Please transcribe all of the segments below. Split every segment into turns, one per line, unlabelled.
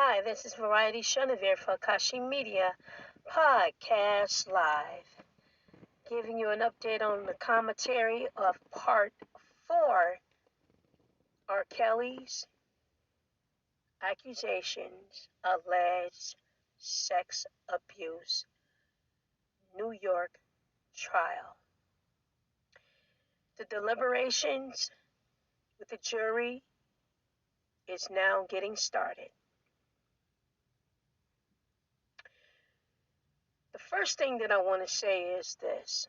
Hi, this is Variety CHENEVERT for AKASHImedia Podcast Live, giving you an update on the commentary of Part 4, R. Kelly's accusations, alleged sex abuse, New York trial. The deliberations with the jury is now getting started. The first thing that I want to say is this.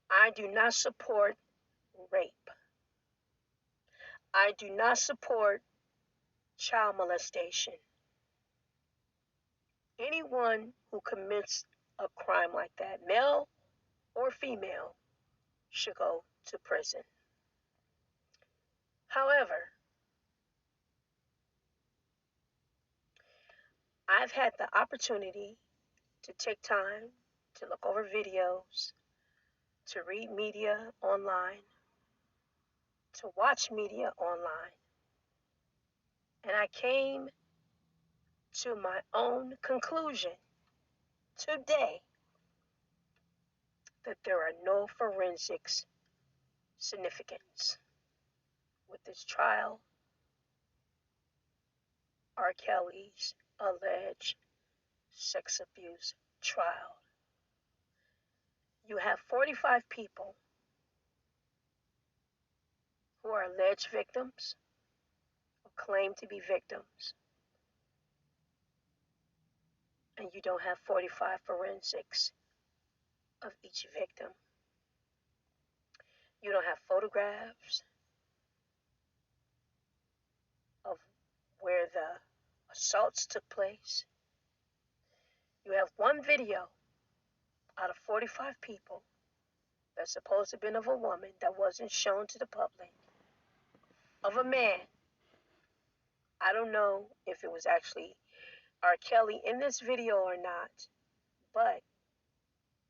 I do not support rape. I do not support child molestation. Anyone who commits a crime like that, male or female, should go to prison. However, I've had the opportunity to take time to look over videos, to read media online, to watch media online, and I came to my own conclusion today that there are no forensics significance with this trial, R. Kelly's alleged sex abuse trial. You have 45 people who are alleged victims or claim to be victims, and you don't have 45 forensics of each victim. You don't have photographs of where the assaults took place. You have one video out of 45 people that's supposed to have been of a woman that wasn't shown to the public, of a man. I don't know if it was actually R. Kelly in this video or not, but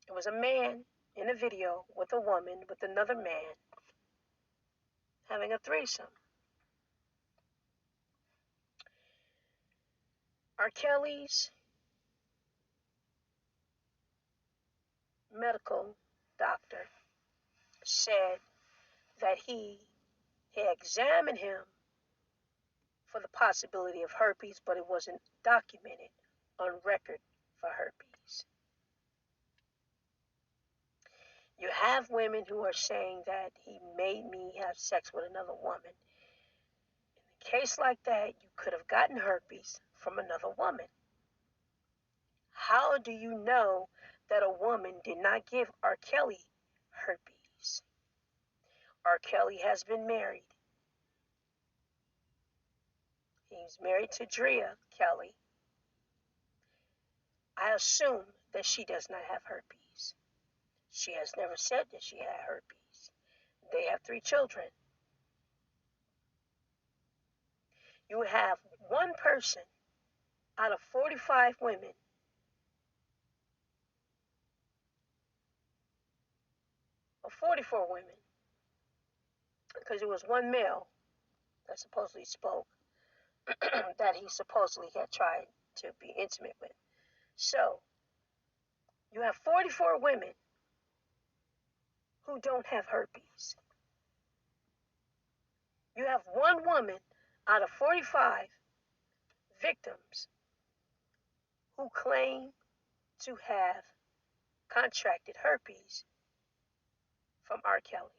it was a man in a video with a woman with another man having a threesome. R. Kelly's medical doctor said that he examined him for the possibility of herpes, but it wasn't documented on record for herpes. You have women who are saying that he made me have sex with another woman. In a case like that, you could have gotten herpes from another woman. How do you know that a woman did not give R. Kelly herpes? R. Kelly has been married. He's married to Drea Kelly. I assume that she does not have herpes. She has never said that she had herpes. They have 3 children. You have one person out of 45 women or 44 women, because it was one male that supposedly spoke that he supposedly had tried to be intimate with. So, you have 44 women who don't have herpes. You have one woman out of 45 victims who claim to have contracted herpes from R. Kelly.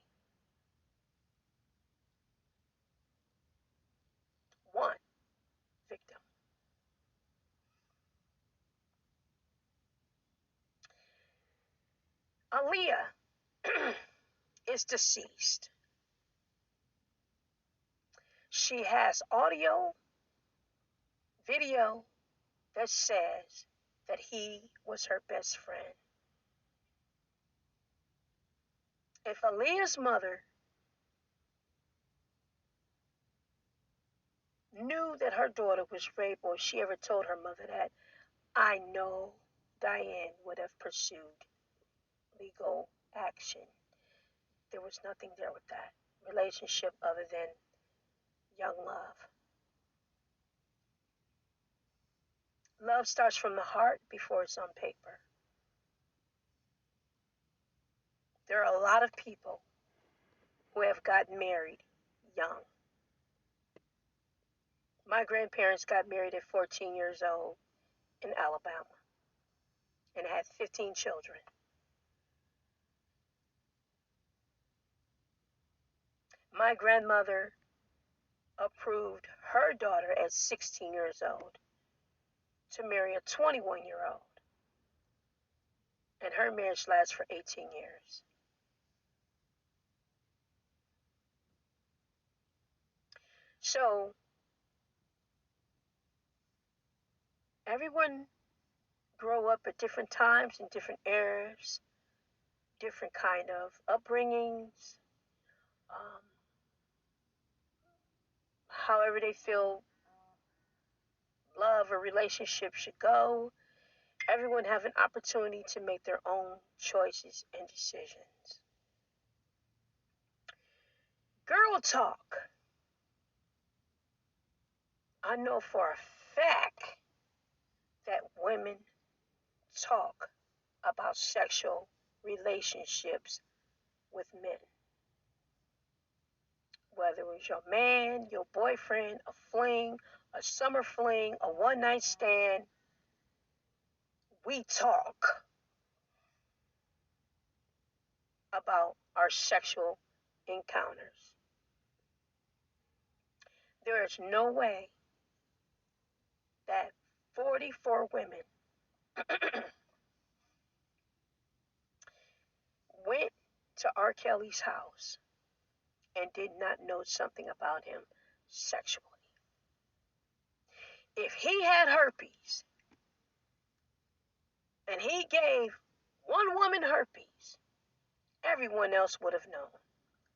One victim. Aaliyah is deceased. She has audio, video that says that he was her best friend. If Aaliyah's mother knew that her daughter was raped, or she ever told her mother that, I know Diane would have pursued legal action. There was nothing there with that relationship other than young love. Love starts from the heart before it's on paper. There are a lot of people who have gotten married young. My grandparents got married at 14 years old in Alabama and had 15 children. My grandmother approved her daughter at 16 years old to marry a 21-year-old, and her marriage lasts for 18 years. So everyone grow up at different times in different eras, different kind of upbringings, um, however they feel love or relationship should go. Everyone have an opportunity to make their own choices and decisions. Girl talk. I know for a fact that women talk about sexual relationships with men. Whether it was your man, your boyfriend, a fling, a summer fling, a one night stand, we talk about our sexual encounters. There is no way that 44 women went to R. Kelly's house and did not know something about him sexually. If he had herpes and he gave one woman herpes, everyone else would have known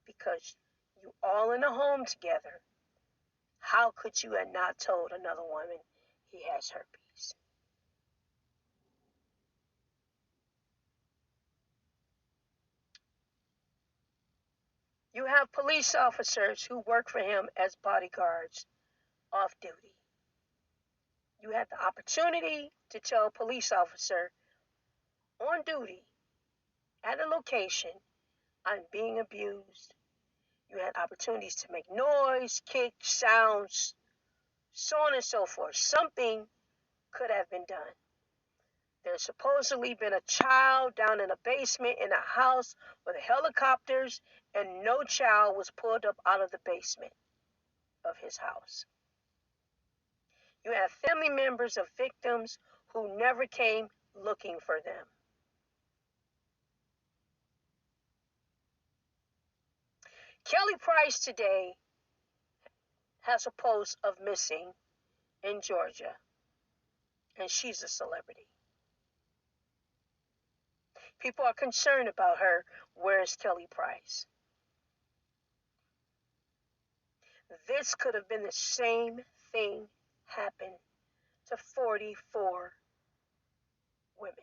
because you all in a home together. How could you have not told another woman he has herpes? You have police officers who work for him as bodyguards off duty. You had the opportunity to tell a police officer on duty at a location, I'm being abused. You had opportunities to make noise, kick, sounds, so on and so forth. Something could have been done. There's supposedly been a child down in a basement in a house with helicopters, and no child was pulled up out of the basement of his house. You have family members of victims who never came looking for them. Kelly Price today has a post of missing in Georgia, and she's a celebrity. People are concerned about her. Where's Kelly Price? This could have been the same thing happen to 44 women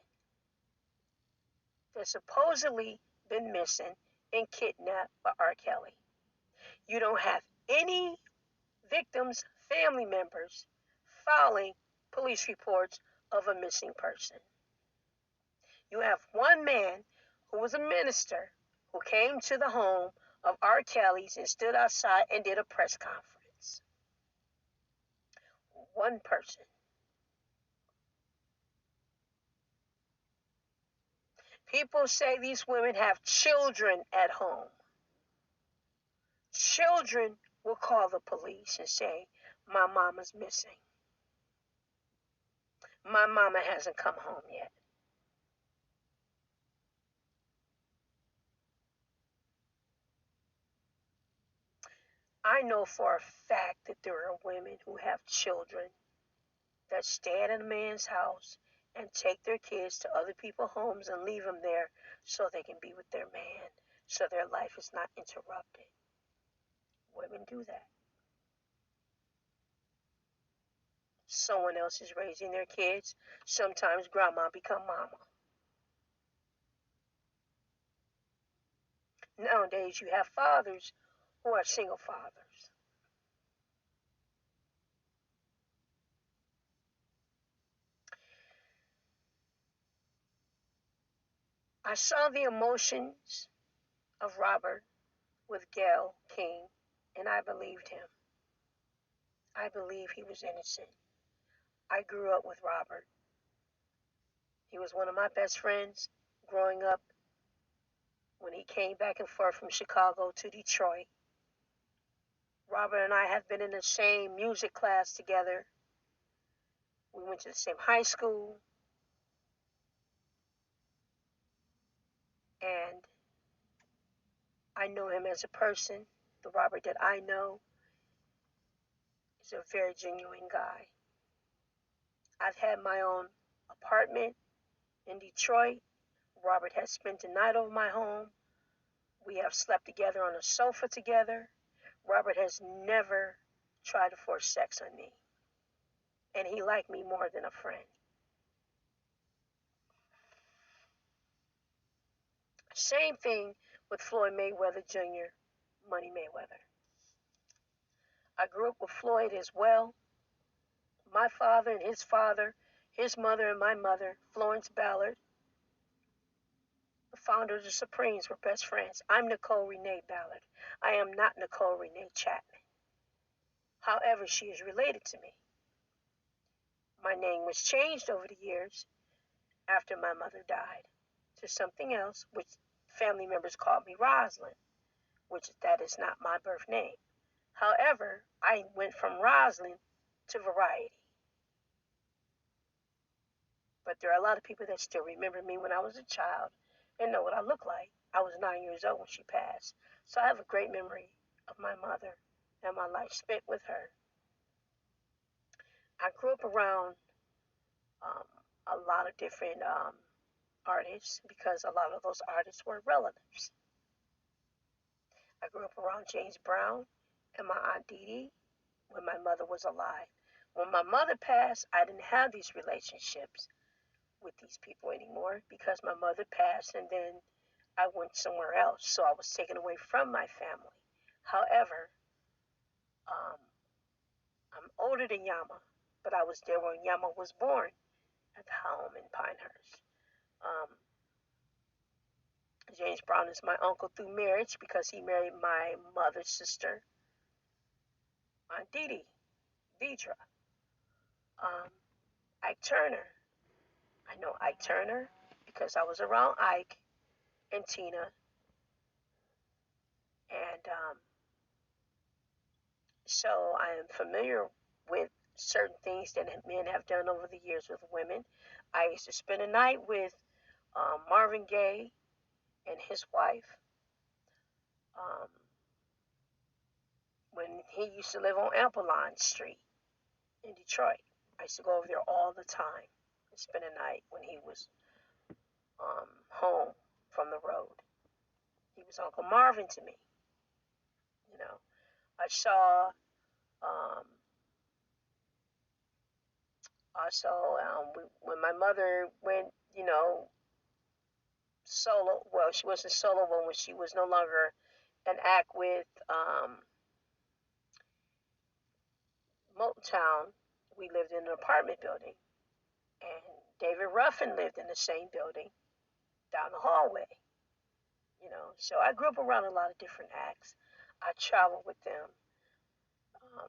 that supposedly been missing and kidnapped by R. Kelly. You don't have any victims' family members filing police reports of a missing person. You have one man who was a minister who came to the home of R. Kelly's and stood outside and did a press conference. One person. People say these women have children at home. Children will call the police and say, my mama's missing. My mama hasn't come home yet. I know for a fact that there are women who have children that stay at a man's house and take their kids to other people's homes and leave them there so they can be with their man, so their life is not interrupted. Women do that. Someone else is raising their kids. Sometimes grandma become mama. Nowadays you have fathers who are single fathers. I saw the emotions of Robert with Gail King, and I believed him. I believe he was innocent. I grew up with Robert. He was one of my best friends growing up when he came back and forth from Chicago to Detroit. Robert and I have been in the same music class together. We went to the same high school. And I know him as a person. The Robert that I know is a very genuine guy. I've had my own apartment in Detroit. Robert has spent the night over my home. We have slept together on a sofa together. Robert has never tried to force sex on me. And he liked me more than a friend. Same thing with Floyd Mayweather Jr., Money Mayweather. I grew up with Floyd as well. My father and his mother and my mother, Florence Ballard, the founder of the Supremes, were best friends. I'm Nicole Renee Ballard. I am not Nicole Renee Chapman. However, she is related to me. My name was changed over the years after my mother died to something else, which family members called me Rosalind, which that is not my birth name. However, I went from Rosalind to Variety. But there are a lot of people that still remember me when I was a child and know what I look like. I was 9 years old when she passed. So I have a great memory of my mother and my life spent with her. I grew up around a lot of different artists because a lot of those artists were relatives. I grew up around James Brown and my Aunt Dee Dee when my mother was alive. When my mother passed, I didn't have these relationships with these people anymore because my mother passed and then I went somewhere else. So I was taken away from my family. However, um, I'm older than Yama, but I was there when Yama was born at the home in Pinehurst. Um, James Brown is my uncle through marriage because he married my mother's sister, Aunt Dee Dee, Deidre. Ike Turner. I know Ike Turner because I was around Ike and Tina. And so I am familiar with certain things that men have done over the years with women. I used to spend a night with Marvin Gaye and his wife um, when he used to live on Ampelon Street in Detroit. I used to go over there all the time and spend a night when he was home from the road. He was Uncle Marvin to me. You know, I saw um, also when my mother went, solo. Well, she wasn't solo when she was no longer an act with Motown. We lived in an apartment building, and David Ruffin lived in the same building down the hallway. So I grew up around a lot of different acts. I traveled with them um,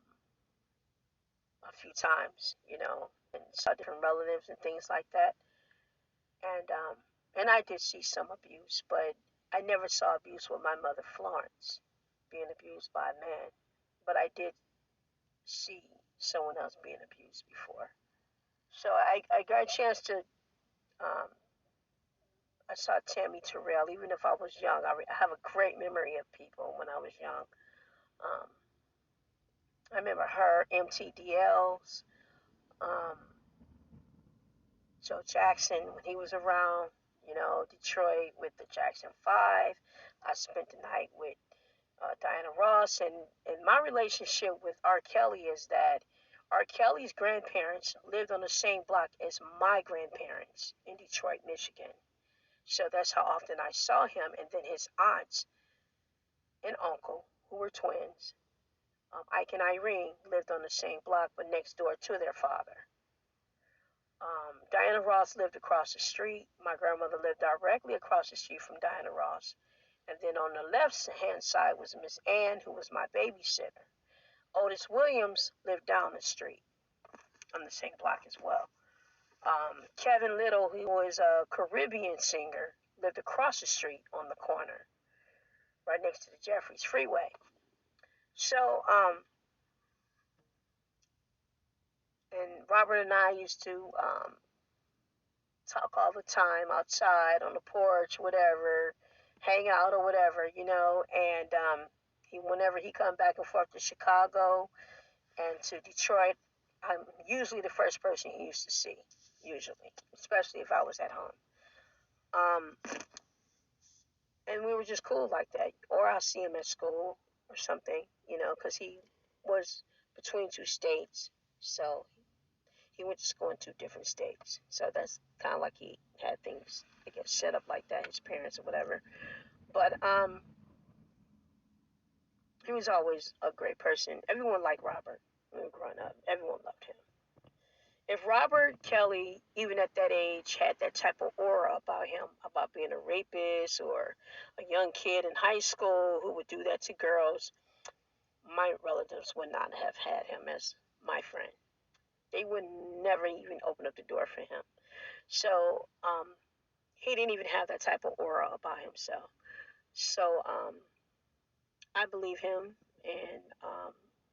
a few times, and saw different relatives and things like that. And I did see some abuse, but I never saw abuse with my mother Florence being abused by a man. But I did see someone else being abused before. So I got a chance to. I saw Tammy Terrell, even if I was young. I have a great memory of people when I was young. Um, I remember her, MTDLs, um, Joe Jackson when he was around, Detroit with the Jackson 5. I spent the night with Diana Ross. And my relationship with R. Kelly is that R. Kelly's grandparents lived on the same block as my grandparents in Detroit, Michigan. So that's how often I saw him. And then his aunts and uncle, who were twins, Ike and Irene, lived on the same block but next door to their father. Diana Ross lived across the street. My grandmother lived directly across the street from Diana Ross. And then on the left-hand side was Miss Ann, who was my babysitter. Otis Williams lived down the street on the same block as well. Kevin Little, who was a Caribbean singer, lived across the street on the corner, right next to the Jeffries Freeway. So, and Robert and I used to talk all the time outside on the porch, whatever, hang out or whatever, you know. And whenever he come back and forth to Chicago and to Detroit, I'm usually the first person he used to see, usually, especially if I was at home. And we were just cool like that. Or I'll see him at school or something, you know, because he was between two states. So he went to school in two different states. So that's kind of like he had things, I guess, set up like that, his parents or whatever. But he was always a great person. Everyone liked Robert when we were growing up. Everyone loved him. If Robert Kelly, even at that age, had that type of aura about him, about being a rapist or a young kid in high school who would do that to girls, my relatives would not have had him as my friend. They would never even open up the door for him. So he didn't even have that type of aura about himself. So I believe him, and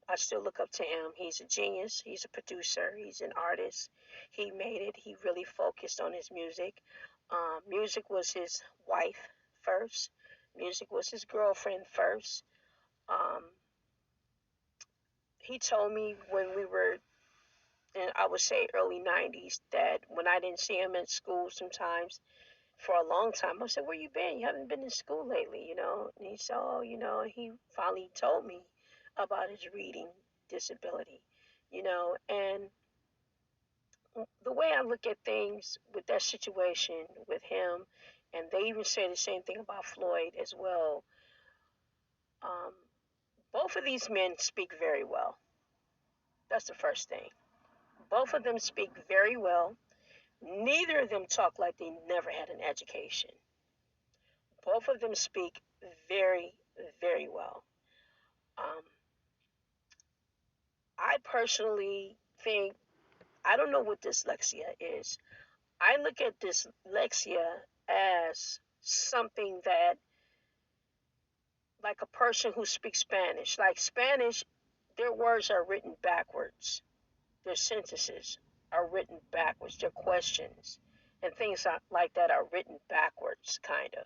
I still look up to him. He's a genius. He's a producer. He's an artist. He made it. He really focused on his music. Music was his wife first. Music was his girlfriend first. Um, he told me when we were in, I would say, early 90s, that when I didn't see him at school sometimes for a long time, I said, where you been? You haven't been in school lately, you know? And he said, oh, you know, he finally told me about his reading disability, you know? And the way I look at things with that situation with him, and they even say the same thing about Floyd as well, um, both of these men speak very well. That's the first thing. Both of them speak very well. Neither of them talk like they never had an education. Both of them speak very, very well. Um, I personally think, I don't know what dyslexia is. I look at dyslexia as something that, like a person who speaks Spanish. Like Spanish, their words are written backwards. Their sentences are written backwards. Their questions and things like that are written backwards, kind of.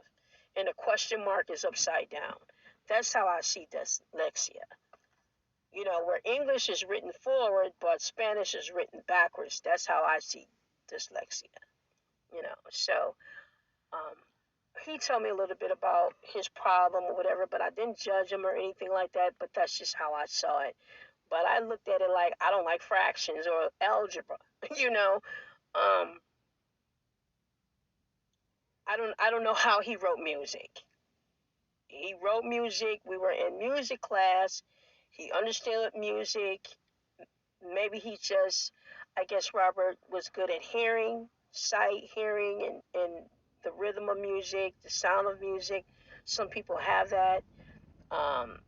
And the question mark is upside down. That's how I see dyslexia. You know, where English is written forward, but Spanish is written backwards. That's how I see dyslexia. You know, so um, he told me a little bit about his problem or whatever, but I didn't judge him or anything like that. But that's just how I saw it. But I looked at it like I don't like fractions or algebra. You know, um, I don't know how he wrote music. He wrote music. We were in music class. He understood music. Maybe he just, I guess Robert was good at hearing, sight, hearing, and the rhythm of music, the sound of music. Some people have that. Um,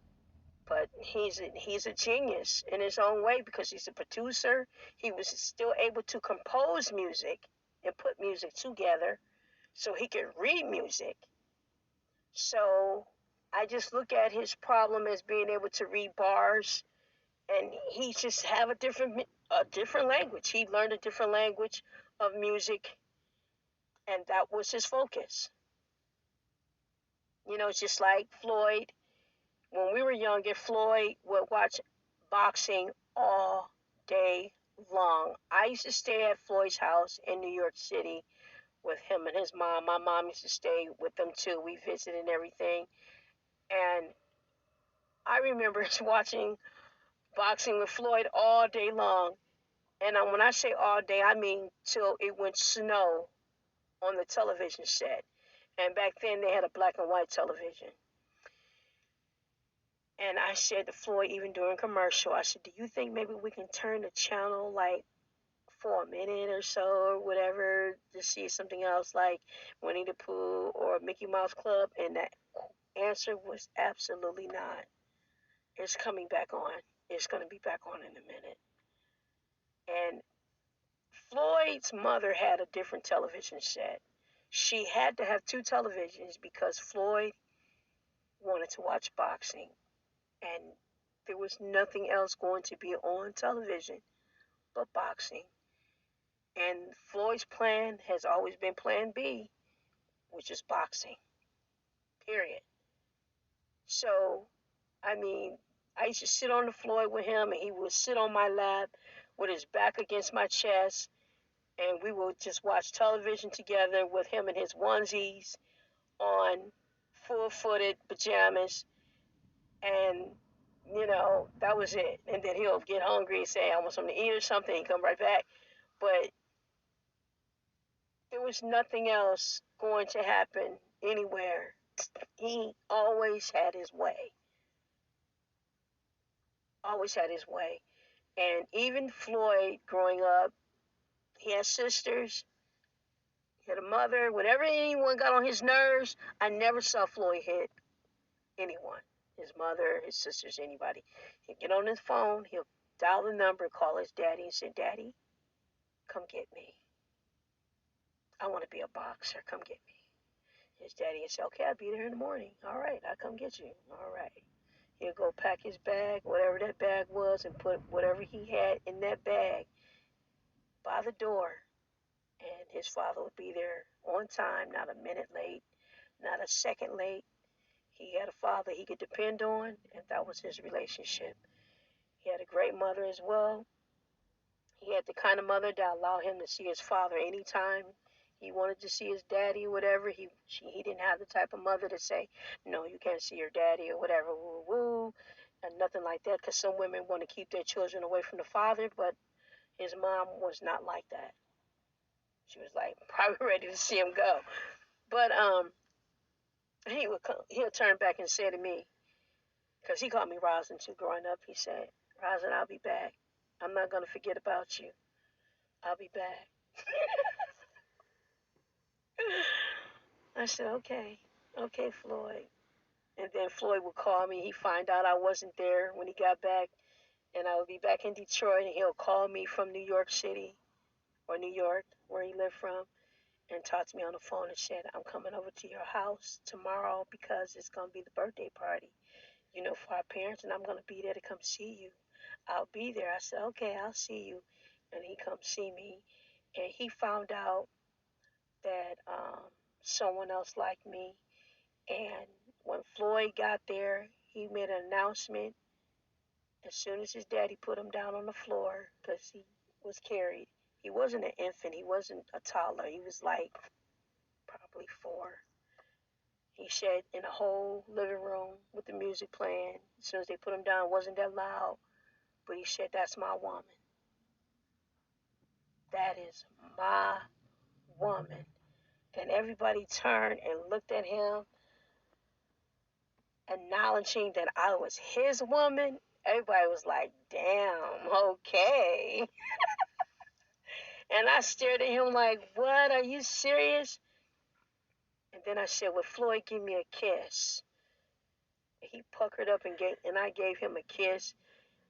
but he's a genius in his own way because he's a producer. He was still able to compose music and put music together so he could read music. So I just look at his problem as being able to read bars, and he just have a different language. He learned a different language of music, and that was his focus. You know, it's just like Floyd. When we were younger, Floyd would watch boxing all day long. I used to stay at Floyd's house in New York City with him and his mom. My mom used to stay with them too. We visited and everything. And I remember watching boxing with Floyd all day long. And when I say all day, I mean till it went snow on the television set. And back then they had a black and white television. And I said to Floyd, even during commercial, I said, do you think maybe we can turn the channel like for a minute or so or whatever to see something else like Winnie the Pooh or Mickey Mouse Club? And that answer was absolutely not. It's coming back on. It's going to be back on in a minute. And Floyd's mother had a different television set. She had to have two televisions because Floyd wanted to watch boxing. And there was nothing else going to be on television but boxing. And Floyd's plan has always been Plan B, which is boxing. Period. So, I mean, I used to sit on the floor with him, and he would sit on my lap with his back against my chest, and we would just watch television together with him in his onesies on full-footed pajamas, and that was it. And then he'll get hungry and say, "I want something to eat or something," and come right back. But there was nothing else going to happen anywhere. He always had his way. Always had his way. And even Floyd, growing up, he had sisters, he had a mother. Whenever anyone got on his nerves, I never saw Floyd hit anyone. His mother, his sisters, anybody. He'd get on his phone, he'll dial the number, call his daddy, and say, "Daddy, come get me. I want to be a boxer. Come get me." His daddy would say, "Okay, I'll be there in the morning. All right, I'll come get you. All right." He'll go pack his bag, whatever that bag was, and put whatever he had in that bag by the door. And his father would be there on time, not a minute late, not a second late. He had a father he could depend on, and that was his relationship. He had a great mother as well. He had the kind of mother that allowed him to see his father anytime he wanted to see his daddy or whatever. He didn't have the type of mother to say, "No, you can't see your daddy," or whatever, woo woo, and nothing like that. Because some women want to keep their children away from the father, but his mom was not like that. She was like probably ready to see him go. But he'll turn back and say to me, because he called me Rosin too growing up. He said, "Rosin, I'll be back. I'm not gonna forget about you. I'll be back." I said, "Okay, okay, Floyd." And then Floyd would call me. He'd find out I wasn't there when he got back, and I would be back in Detroit, and he'll call me from New York City or New York, where he lived from, and talk to me on the phone and said, "I'm coming over to your house tomorrow because it's gonna be the birthday party, for our parents, and I'm gonna be there to come see you. I'll be there." I said, "Okay, I'll see you." And he come see me, and he found out that someone else liked me. And when Floyd got there, he made an announcement. As soon as his daddy put him down on the floor, because he was carried, he wasn't an infant, he wasn't a toddler, he was like probably 4. He said in a whole living room with the music playing, as soon as they put him down, it wasn't that loud, but he said, "That's my woman. That is my woman." And everybody turned and looked at him, acknowledging that I was his woman. Everybody was like, "Damn, okay." And I stared at him like, "What? Are you serious?" And then I said, "Well, Floyd, give me a kiss." He puckered up and I gave him a kiss.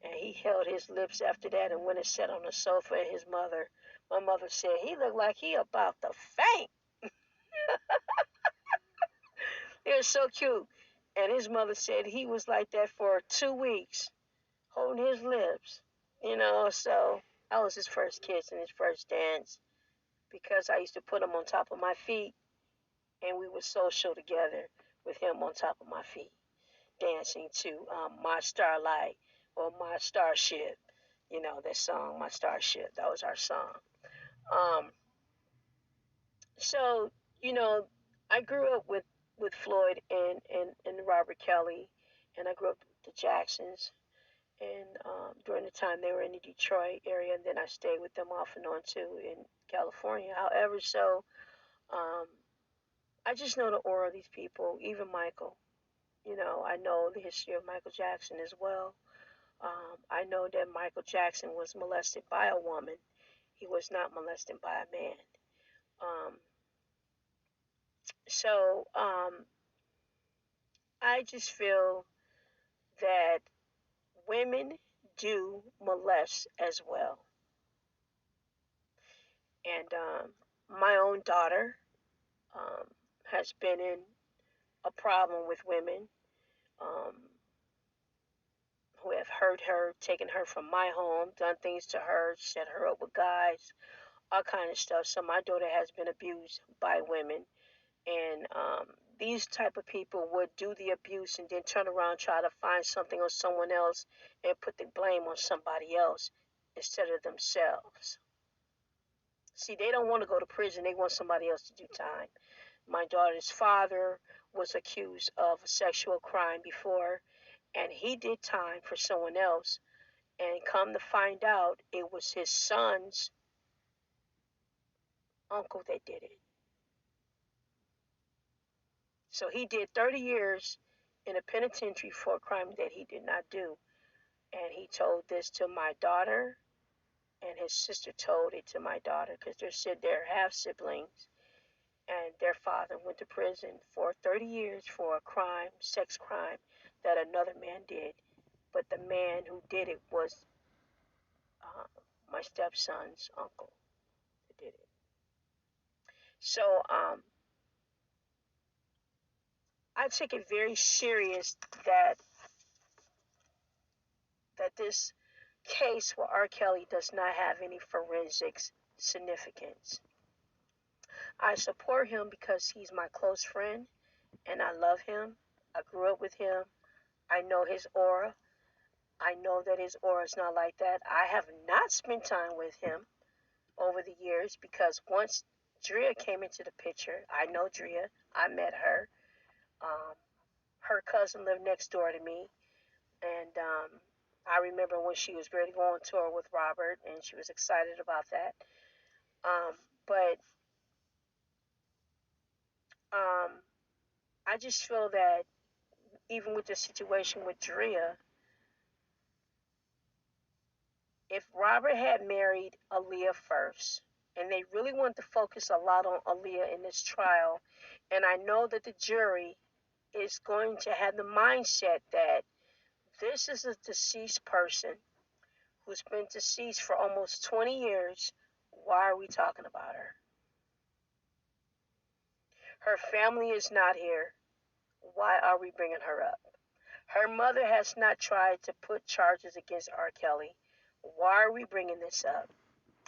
And he held his lips after that and went and sat on the sofa. And my mother said, "He looked like he about to faint." It was so cute. And his mother said he was like that for 2 weeks, holding his lips. So I was his first kiss and his first dance because I used to put him on top of my feet and we would social together with him on top of my feet, dancing to My Starlight or My Starship. That song, My Starship. That was our song. Um, so, you know, I grew up with Floyd and Robert Kelly, and I grew up with the Jacksons. And during the time they were in the Detroit area, and then I stayed with them off and on too in California. However, um, I just know the aura of these people, even Michael. I know the history of Michael Jackson as well. I know that Michael Jackson was molested by a woman, He was not molested by a man. Um, so I just feel that women do molest as well. And my own daughter um, has been in a problem with women um, who have hurt her, taken her from my home, done things to her, set her up with guys, all kind of stuff. So my daughter has been abused by women, and these type of people would do the abuse and then turn around and try to find something on someone else and put the blame on somebody else instead of themselves. See, they don't want to go to prison. They want somebody else to do time. My daughter's father was accused of a sexual crime before, and he did time for someone else. And come to find out, it was his son's uncle that did it. So he did 30 years in a penitentiary for a crime that he did not do. And he told this to my daughter, and his sister told it to my daughter because they're half siblings. And their father went to prison for 30 years for a crime, sex crime, that another man did. But the man who did it was uh, my stepson's uncle that did it. So I take it very serious that this case for R. Kelly does not have any forensics significance. I support him because he's my close friend and I love him. I grew up with him. I know his aura. I know that his aura is not like that. I have not spent time with him over the years because once Drea came into the picture, I know Drea. I met her. Um, her cousin lived next door to me. And I remember when she was ready to go on tour with Robert, and she was excited about that. But um, I just feel that even with the situation with Drea, if Robert had married Aaliyah first, and they really wanted to focus a lot on Aaliyah in this trial, and I know that the jury is going to have the mindset that this is a deceased person who's been deceased for almost 20 years. Why are we talking about her? Her family is not here. Why are we bringing her up? Her mother has not tried to put charges against R. Kelly. Why are we bringing this up?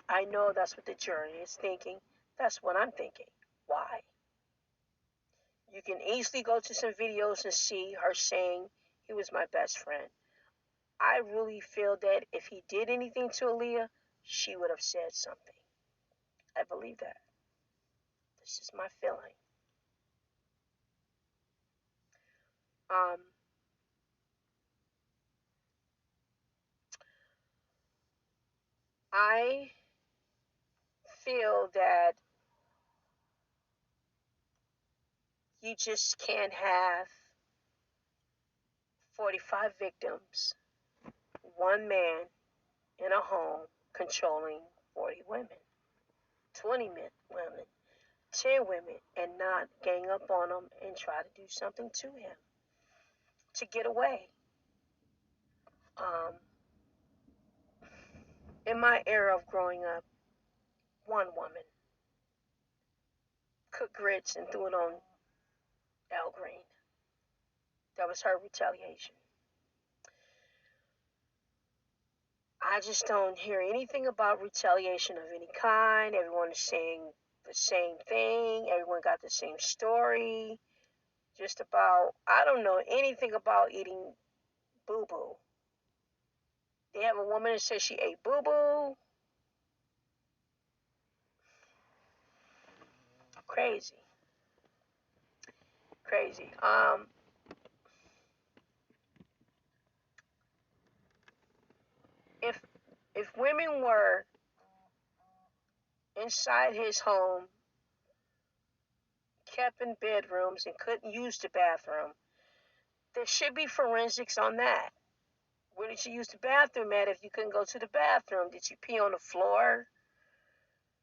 I know that's what the jury is thinking. That's what I'm thinking. Why? You can easily go to some videos and see her saying he was my best friend. I really feel that if he did anything to Aaliyah, she would have said something. I believe that. This is my feeling. Um, I feel that you just can't have 45 victims, one man in a home controlling 40 women, 20 women, 10 women, and not gang up on him and try to do something to him to get away. Um, in my era of growing up, one woman cooked grits and threw it on Al Green. That was her retaliation. I just don't hear anything about retaliation of any kind. Everyone is saying the same thing. Everyone got the same story. Just about, I don't know anything about eating boo boo. They have a woman that says she ate boo boo. Crazy. Crazy. If women were inside his home, kept in bedrooms and couldn't use the bathroom, there should be forensics on that. Where did you use the bathroom at if you couldn't go to the bathroom? Did you pee on the floor?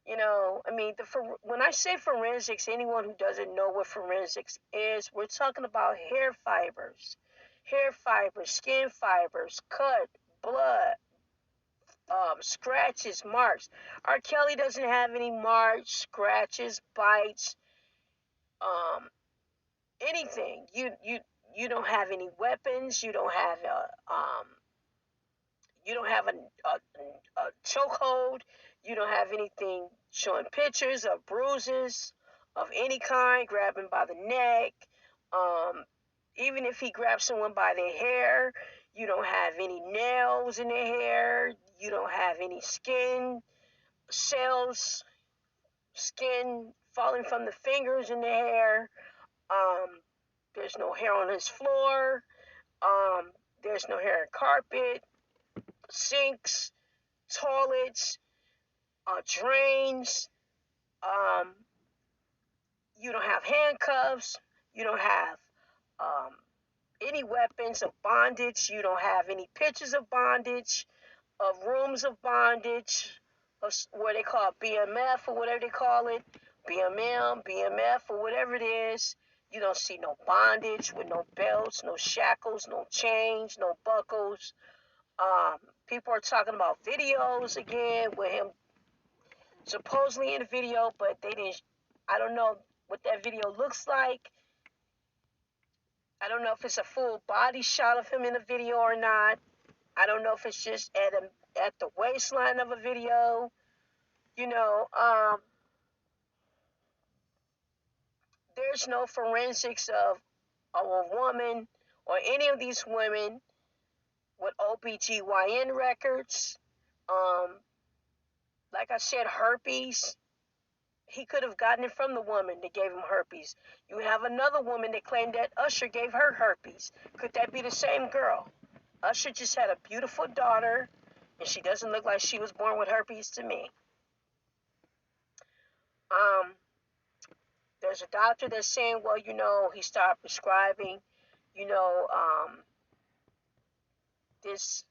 You know, I mean, when I say forensics, anyone who doesn't know what forensics is, we're talking about hair fibers, skin fibers, cut, blood, scratches, marks. R. Kelly doesn't have any marks, scratches, bites, um, anything. You don't have any weapons. You don't have a chokehold. You don't have anything showing pictures of bruises of any kind, grabbing by the neck. Um, Even if he grabs someone by their hair, you don't have any nails in their hair. You don't have any skin cells, skin falling from the fingers in the hair. Um, there's no hair on his floor. Um, there's no hair on carpet, sinks, toilets, drains. Um, you don't have handcuffs. You don't have um, any weapons of bondage. You don't have any pictures of bondage, of rooms of bondage, of what they call BMF or whatever they call it, BMM, BMF or whatever it is. You don't see no bondage with no belts, no shackles, no chains, no buckles. Um, People are talking about videos again with him supposedly in the video, but they didn't. I don't know what that video looks like. I don't know if it's a full body shot of him in the video or not. I don't know if it's just at the waistline of a video. You know, there's no forensics of a woman or any of these women with OBGYN records. Um, like I said, herpes. He could have gotten it from the woman that gave him herpes. You have another woman that claimed that Usher gave her herpes. Could that be the same girl? Usher just had a beautiful daughter, and she doesn't look like she was born with herpes to me. Um, there's a doctor that's saying, well, he started prescribing, you know, this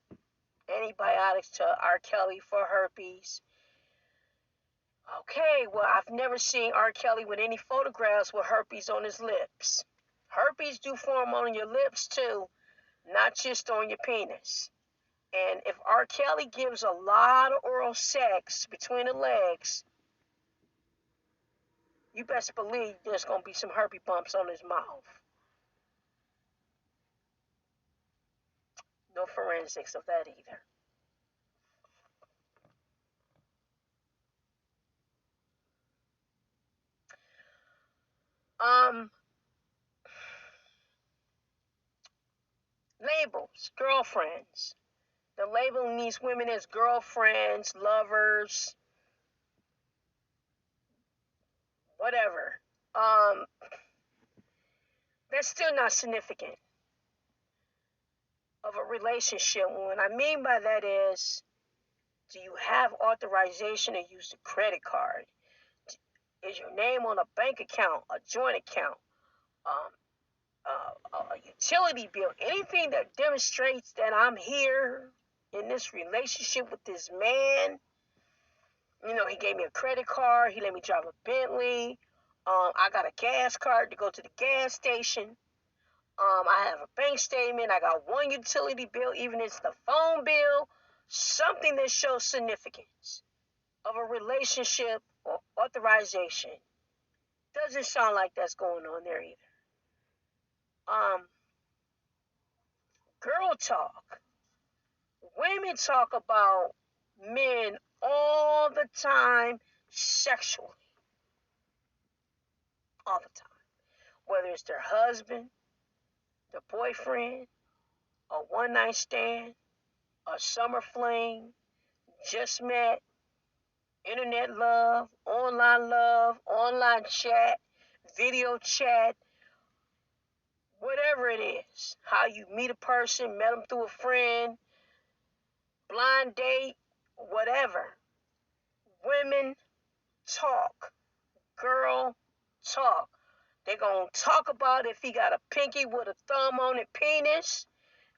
antibiotics to R. Kelly for herpes. Okay, well, I've never seen R. Kelly with any photographs with herpes on his lips. Herpes do form on your lips too, not just on your penis. And if R. Kelly gives a lot of oral sex between the legs, you best believe there's going to be some herpes bumps on his mouth. No forensics of that either. Um, Labels, girlfriends. They're labeling these women as girlfriends, lovers, whatever. Um, that's still not significant of a relationship. What I mean by that is, do you have authorization to use the credit card? Is your name on a bank account, a joint account, um, a utility bill, anything that demonstrates that I'm here in this relationship with this man? He gave me a credit card. He let me drive a Bentley. I got a gas card to go to the gas station. I have a bank statement. I got one utility bill, even if it's the phone bill. Something that shows significance of a relationship or authorization. Doesn't sound like that's going on there either. Um, Girl talk. Women talk about men all the time sexually. All the time. Whether it's their husband, their boyfriend, a one night stand, a summer fling, just met, internet love, online chat, video chat, whatever it is. How you meet a person, met them through a friend, blind date, whatever. Women talk. Girl talk. They're going to talk about if he got a pinky with a thumb on it penis.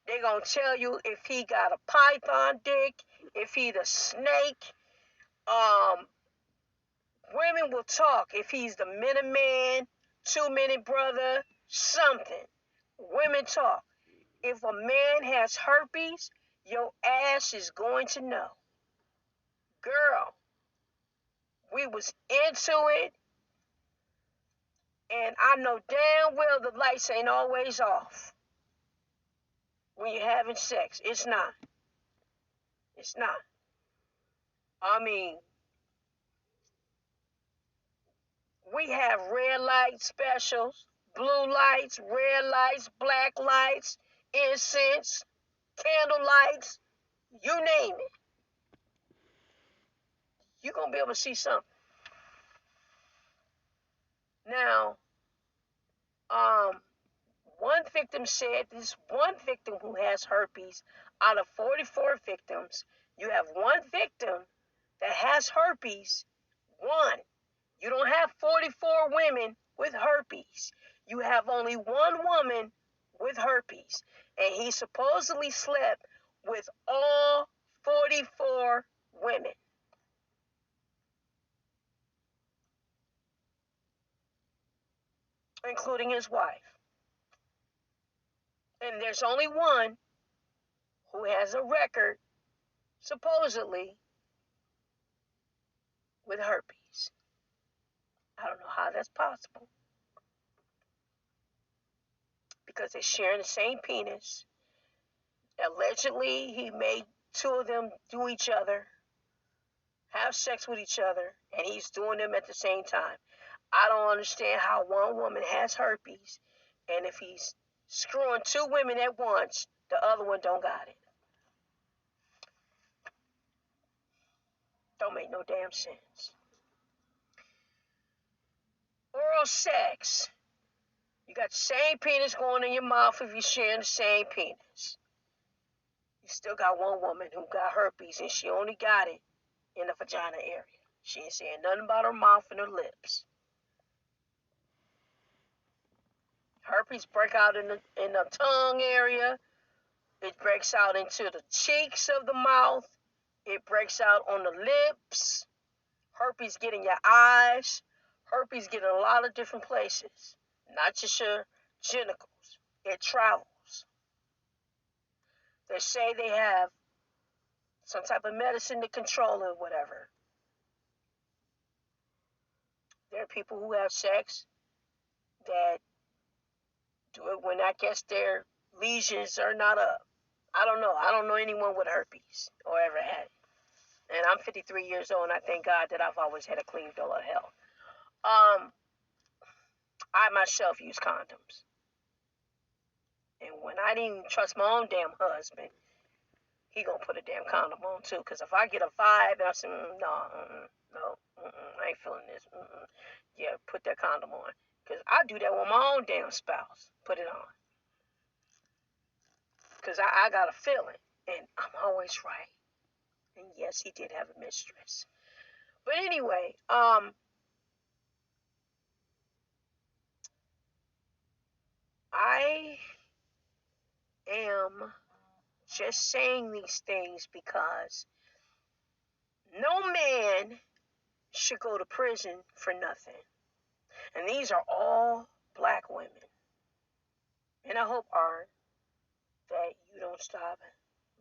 They're going to tell you if he got a python dick, if he the snake. Um, Women will talk if he's the minute man, 2-minute brother, something. Women talk. If a man has herpes, your ass is going to know. Girl, we was into it, and I know damn well the lights ain't always off when you're having sex. It's not. It's not. I mean, we have red light specials, blue lights, red lights, black lights, incense, candle lights, you name it. You're going to be able to see something. Now, one victim said this one victim who has herpes out of 44 victims, you have one victim that has herpes. One. You don't have 44 women with herpes. You have only one woman with herpes. And he supposedly slept with all 44 women, including his wife. And there's only one who has a record, supposedly, with herpes. I don't know how that's possible. Because they're sharing the same penis. Allegedly, he made two of them do each other, have sex with each other, and he's doing them at the same time. I don't understand how one woman has herpes, and if he's screwing two women at once, the other one don't got it. Don't make no damn sense. Oral sex. You got the same penis going in your mouth if you're sharing the same penis. You still got one woman who got herpes, and she only got it in the vagina area. She ain't saying nothing about her mouth and her lips. Herpes break out in the tongue area. It breaks out into the cheeks of the mouth. It breaks out on the lips. Herpes get in your eyes. Herpes get in a lot of different places. Not just your genitals. It travels. They say they have some type of medicine to control it, whatever. There are people who have sex that do it when I guess their lesions are not up. I don't know. I don't know anyone with herpes or ever had it. And I'm 53 years old, and I thank God that I've always had a clean bill of health. I myself use condoms. And when I didn't trust my own damn husband, he gonna put a damn condom on too. Because if I get a vibe, and I say, no, I ain't feeling this. Yeah, put that condom on. Because I do that with my own damn spouse. Put it on. Because I got a feeling, and I'm always right. And yes, he did have a mistress. But anyway, I am just saying these things because no man should go to prison for nothing. And these are all black women. And I hope, Art, that you don't stop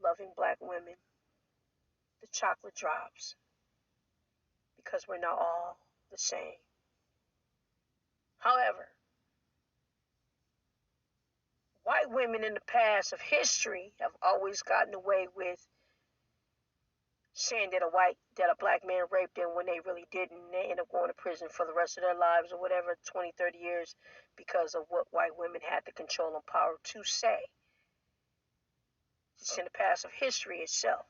loving black women. The chocolate drops. Because we're not all the same. However, white women in the past of history have always gotten away with saying that a black man raped them when they really didn't. They end up going to prison for the rest of their lives or whatever, 20, 30 years, because of what white women had the control and power to say. It's in the past of history itself,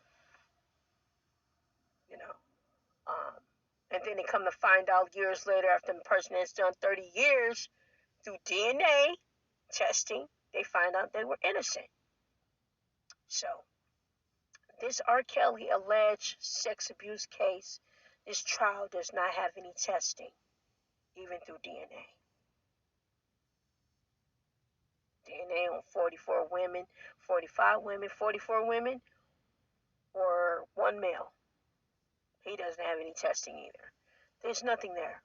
you know. And then they come to find out years later, after the person has done 30 years, through DNA testing, they find out they were innocent. So, this R. Kelly alleged sex abuse case, this trial does not have any testing, even through DNA. DNA on 44 women, 45 women, 44 women, or one male. He doesn't have any testing either. There's nothing there.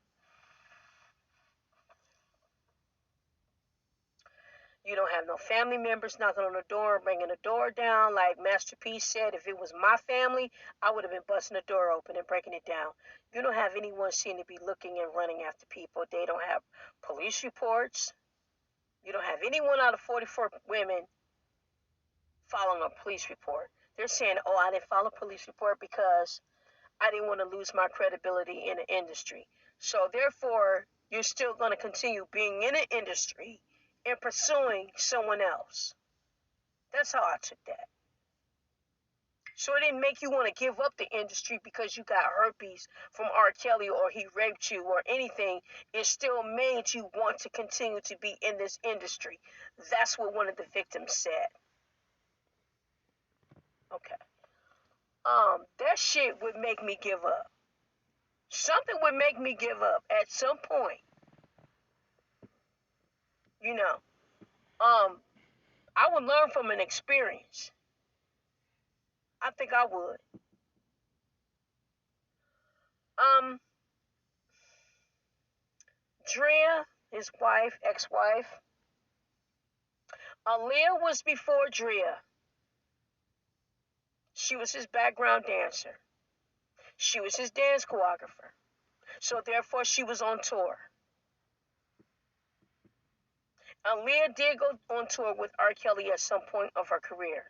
You don't have no family members knocking on the door, bringing the door down. Like Master P said, if it was my family, I would have been busting the door open and breaking it down. You don't have anyone seen to be looking and running after people. They don't have police reports. You don't have anyone out of 44 women following a police report. They're saying, oh, I didn't file a police report because I didn't want to lose my credibility in the industry. So therefore, you're still going to continue being in the industry and pursuing someone else. That's how I took that. So it didn't make you want to give up the industry because you got herpes from R. Kelly or he raped you or anything. It still made you want to continue to be in this industry. That's what one of the victims said. Okay. That shit would make me give up. Something would make me give up at some point. You know. I would learn from an experience. I think I would. Um, Drea, his wife, ex-wife. Aaliyah was before Drea. She was his background dancer. She was his dance choreographer. So therefore, she was on tour. Aaliyah did go on tour with R. Kelly at some point of her career.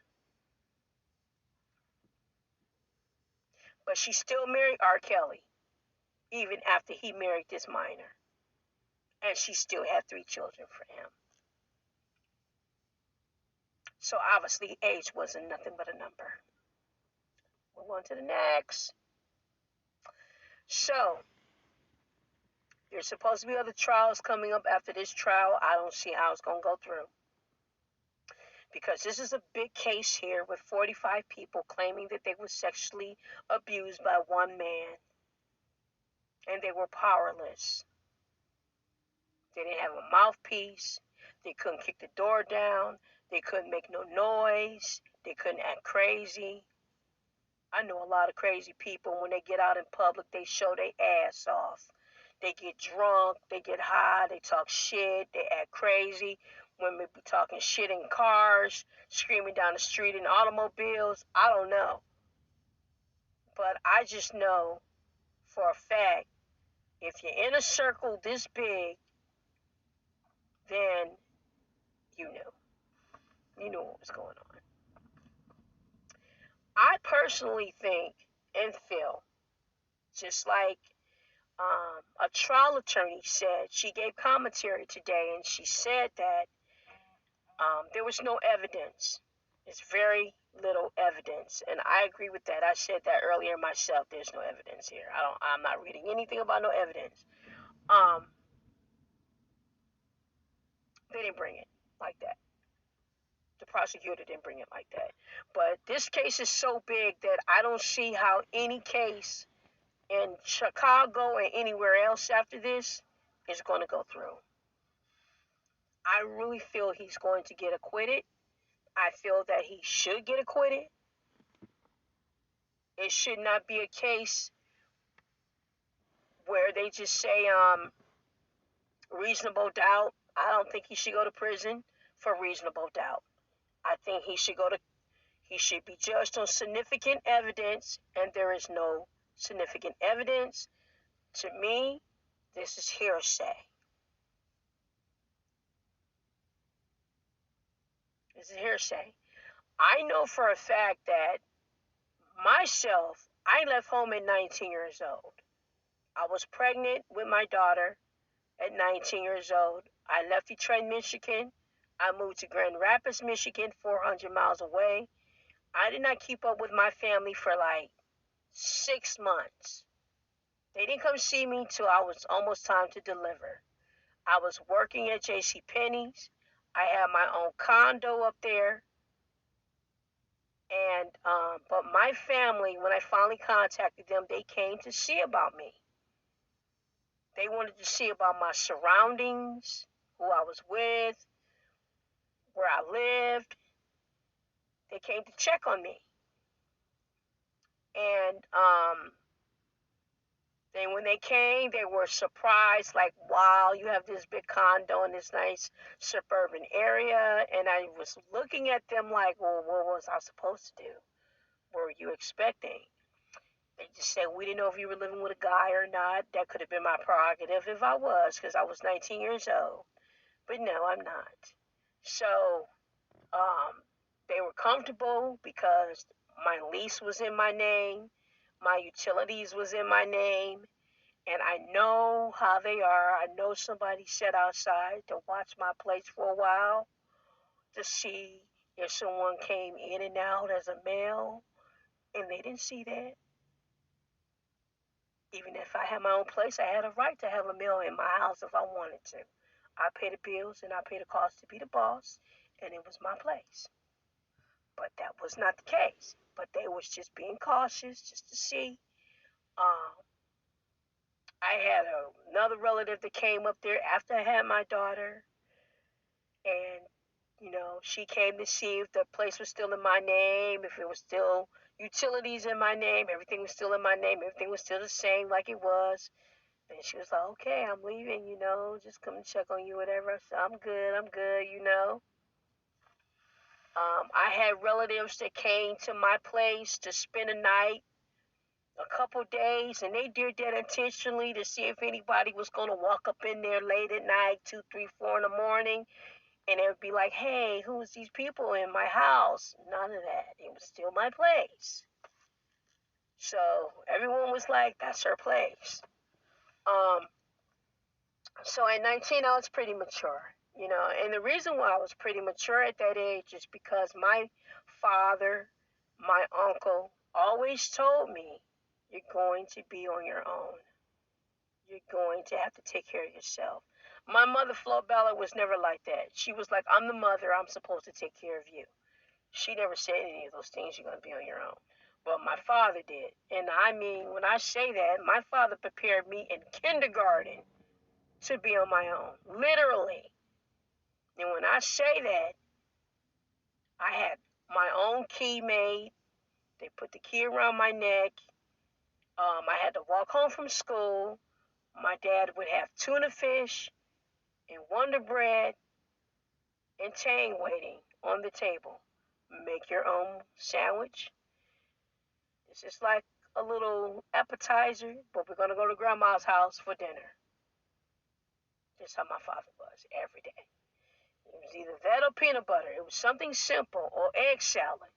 But she still married R. Kelly, even after he married this minor. And she still had 3 children for him. So obviously, age wasn't nothing but a number. Move on to the next. So, there's supposed to be other trials coming up after this trial. I don't see how it's going to go through. Because this is a big case here with 45 people claiming that they were sexually abused by one man. And they were powerless. They didn't have a mouthpiece. They couldn't kick the door down. They couldn't make no noise. They couldn't act crazy. I know a lot of crazy people, when they get out in public, they show their ass off. They get drunk, they get high, they talk shit, they act crazy. Women be talking shit in cars, screaming down the street in automobiles. I don't know. But I just know for a fact, if you're in a circle this big, then you knew. You knew what was going on. I personally think and feel, just like a trial attorney said, she gave commentary today, and she said that there was no evidence. It's very little evidence, and I agree with that. I said that earlier myself. There's no evidence here. I'm not reading anything about no evidence. They didn't bring it like that. The prosecutor didn't bring it like that. But this case is so big that I don't see how any case in Chicago and anywhere else after this is going to go through. I really feel he's going to get acquitted. I feel that he should get acquitted. It should not be a case where they just say reasonable doubt. I don't think he should go to prison for reasonable doubt. I think he should be judged on significant evidence, and there is no significant evidence. To me, this is hearsay. This is hearsay. I know for a fact that myself, I left home at 19 years old. I was pregnant with my daughter at 19 years old. I left Detroit, Michigan. I moved to Grand Rapids, Michigan, 400 miles away. I did not keep up with my family for like 6 months. They didn't come see me till I was almost time to deliver. I was working at JCPenney's. I had my own condo up there. And but my family, when I finally contacted them, they came to see about me. They wanted to see about my surroundings, who I was with, where I lived. They came to check on me. And And when they came, they were surprised, like, wow, you have this big condo in this nice suburban area. And I was looking at them like, well, what was I supposed to do? What were you expecting? They just said, we didn't know if you were living with a guy or not. That could have been my prerogative if I was, because I was 19 years old. But no, I'm not. So they were comfortable because my lease was in my name, my utilities was in my name, and I know how they are. I know somebody sat outside to watch my place for a while to see if someone came in and out as a male, and they didn't see that. Even if I had my own place, I had a right to have a male in my house if I wanted to. I pay the bills and I pay the cost to be the boss, and it was my place. But that was not the case. But they was just being cautious just to see. Um, I had another relative that came up there after I had my daughter, and she came to see if the place was still in my name, if it was still utilities in my name, everything was still in my name, everything was still the same like it was. And she was like, okay, I'm leaving, just come and check on you, whatever. I said, I'm good. I had relatives that came to my place to spend a night, a couple days, and they did that intentionally to see if anybody was going to walk up in there late at night, 2, 3, 4 in the morning, and it would be like, hey, who's these people in my house? None of that. It was still my place. So everyone was like, that's her place. So at 19, I was pretty mature. And the reason why I was pretty mature at that age is because my father, my uncle, always told me, you're going to be on your own. You're going to have to take care of yourself. My mother, Flo Bella, was never like that. She was like, I'm the mother. I'm supposed to take care of you. She never said any of those things, you're going to be on your own. But my father did. And I mean, when I say that, my father prepared me in kindergarten to be on my own, literally. And when I say that, I had my own key made. They put the key around my neck. I had to walk home from school. My dad would have tuna fish and Wonder Bread and Tang waiting on the table. Make your own sandwich. It's just like a little appetizer, but we're going to go to grandma's house for dinner. That's how my father was every day. It was either that or peanut butter. It was something simple, or egg salad,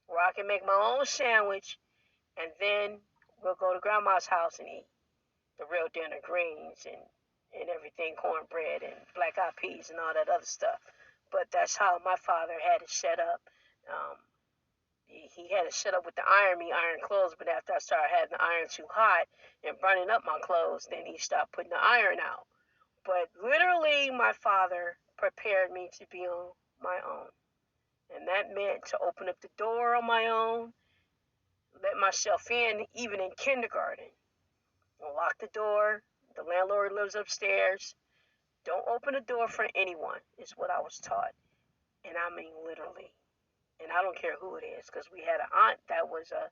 where I can make my own sandwich, and then we'll go to grandma's house and eat the real dinner, greens and everything, cornbread and black eyed peas and all that other stuff. But that's how my father had it set up. Um, he had it set up with the iron clothes, but after I started having the iron too hot and burning up my clothes, then he stopped putting the iron out. But literally, my father prepared me to be on my own. And that meant to open up the door on my own, let myself in, even in kindergarten. Lock the door. The landlord lives upstairs. Don't open the door for anyone, is what I was taught. And I mean literally. And I don't care who it is, because we had an aunt that was a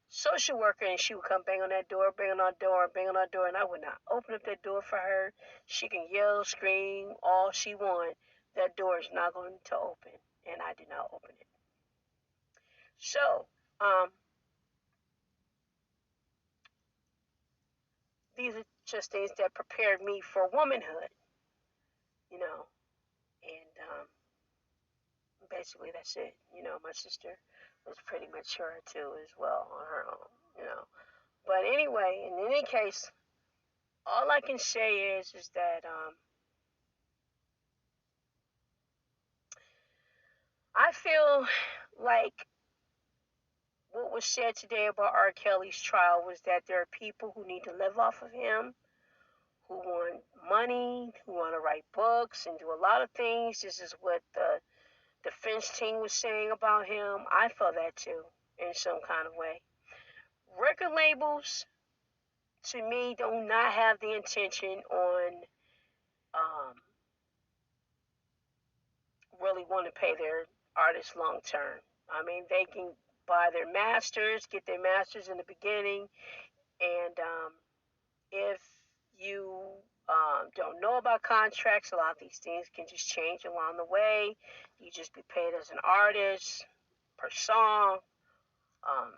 social worker, and she would come bang on that door, bang on our door, bang on our door, and I would not open up that door for her. She can yell, scream, all she wants. That door is not going to open, and I did not open it. So, these are just things that prepared me for womanhood, you know, and basically that's it. My sister was pretty mature too, as well, on her own. But anyway, in any case, all I can say is that I feel like what was said today about R. Kelly's trial was that there are people who need to live off of him, who want money, who want to write books and do a lot of things. This is what the defense team was saying about him. I felt that too, in some kind of way. Record labels, to me, do not have the intention on um, really want to pay their artists long term. I mean, they can buy their masters, get their masters in the beginning, and if you don't know about contracts, a lot of these things can just change along the way. You just be paid as an artist per song. Um,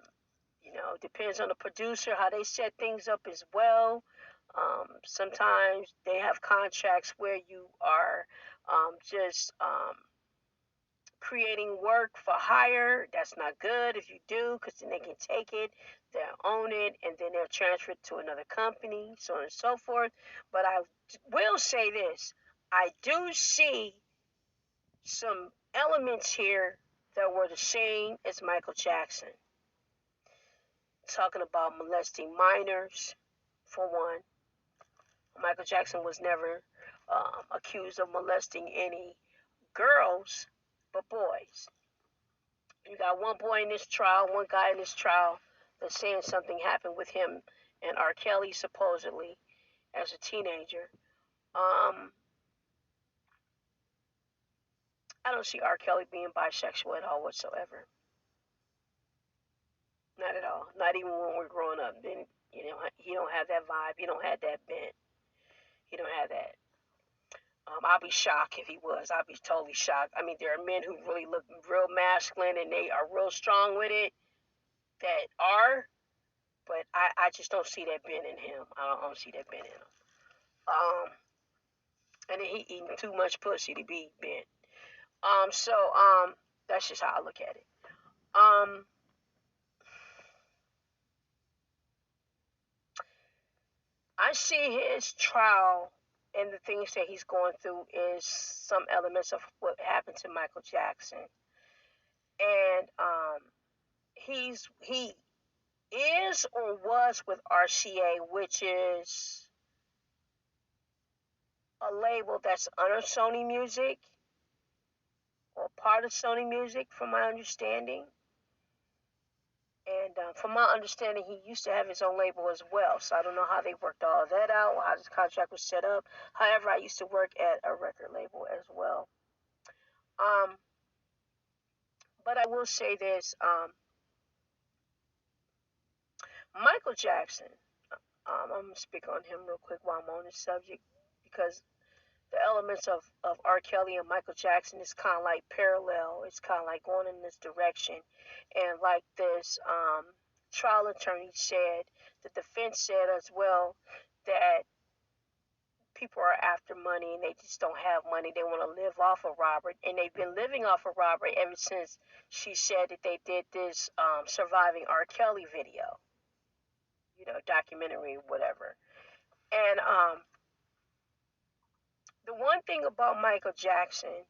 depends on the producer how they set things up as well. Sometimes they have contracts where you are just creating work for hire. That's not good if you do, because then they can take it, they'll own it, and then they'll transfer it to another company, so on and so forth. But I will say this, I do see some elements here that were the same as Michael Jackson. Talking about molesting minors, for one. Michael Jackson was never accused of molesting any girls, but boys. You got one boy in this trial, one guy in this trial that's saying something happened with him and R. Kelly supposedly as a teenager. I don't see R. Kelly being bisexual at all whatsoever. Not at all. Not even when we're growing up. Then he don't have that vibe. He don't have that bent. He don't have that. I'll be shocked if he was. I'll be totally shocked. I mean, there are men who really look real masculine and they are real strong with it that are, but I just don't see that bent in him. I don't see that bent in him. And then he eating too much pussy to be bent. So that's just how I look at it. I see his trial and the things that he's going through is some elements of what happened to Michael Jackson. And he is or was with RCA, which is a label that's under Sony Music or part of Sony Music, from my understanding. And from my understanding, he used to have his own label as well. So I don't know how they worked all of that out, how this contract was set up. However, I used to work at a record label as well. But I will say this, Michael Jackson, I'm going to speak on him real quick while I'm on this subject, because the elements of R. Kelly and Michael Jackson is kind of like parallel. It's kind of like going in this direction. And like this trial attorney said, the defense said as well that people are after money and they just don't have money. They want to live off of Robert. And they've been living off of Robert ever since she said that they did this Surviving R. Kelly video, documentary, whatever. And the one thing about Michael Jackson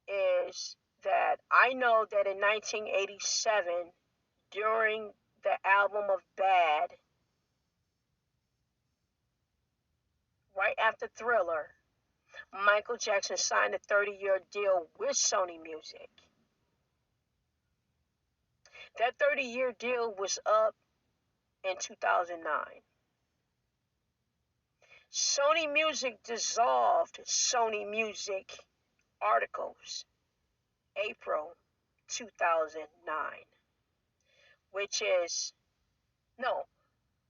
is that I know that in 1987, during the album of Bad, right after Thriller, Michael Jackson signed a 30-year deal with Sony Music. That 30-year deal was up in 2009. Sony Music dissolved Sony Music articles April 2009, which is, no,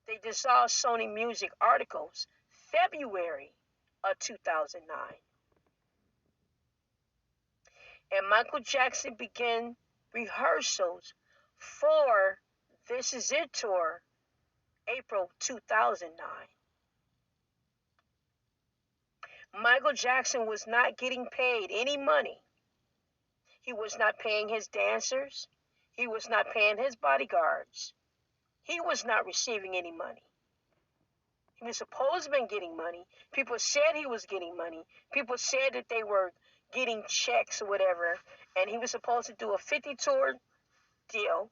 they dissolved Sony Music articles February of 2009. And Michael Jackson began rehearsals for This Is It tour April 2009. Michael Jackson was not getting paid any money. He was not paying his dancers. He was not paying his bodyguards. He was not receiving any money. He was supposed to have been getting money. People said he was getting money. People said that they were getting checks or whatever. And he was supposed to do a 50 tour deal,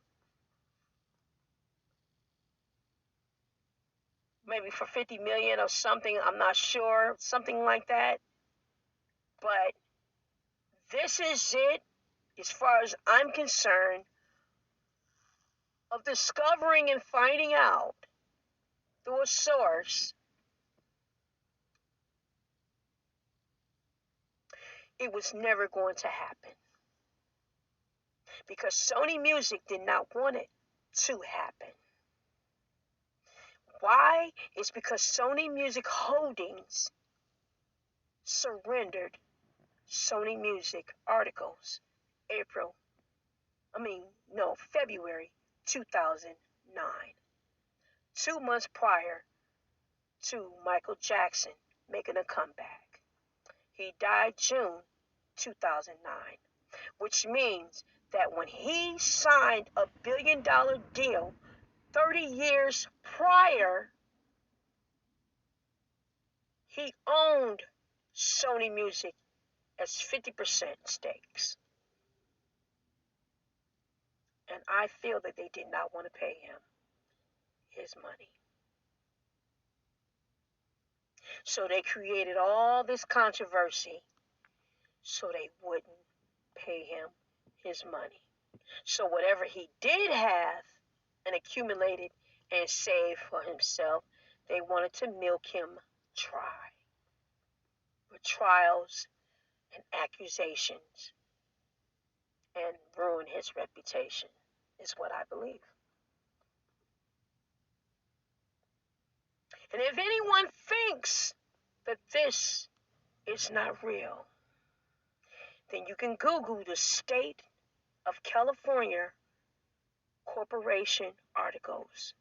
maybe for 50 million or something. I'm not sure. Something like that. But this is it, as far as I'm concerned, of discovering and finding out through a source it was never going to happen, because Sony Music did not want it to happen. Why? It's because Sony Music Holdings surrendered Sony Music articles February 2009, 2 months prior to Michael Jackson making a comeback. He died June 2009, which means that when he signed a billion-dollar deal 30 years prior, he owned Sony Music as 50% stakes. And I feel that they did not want to pay him his money. So they created all this controversy so they wouldn't pay him his money. So whatever he did have and accumulated and saved for himself, they wanted to milk him dry with trials and accusations and ruin his reputation, is what I believe. And if anyone thinks that this is not real, then you can Google the state of California corporation articles.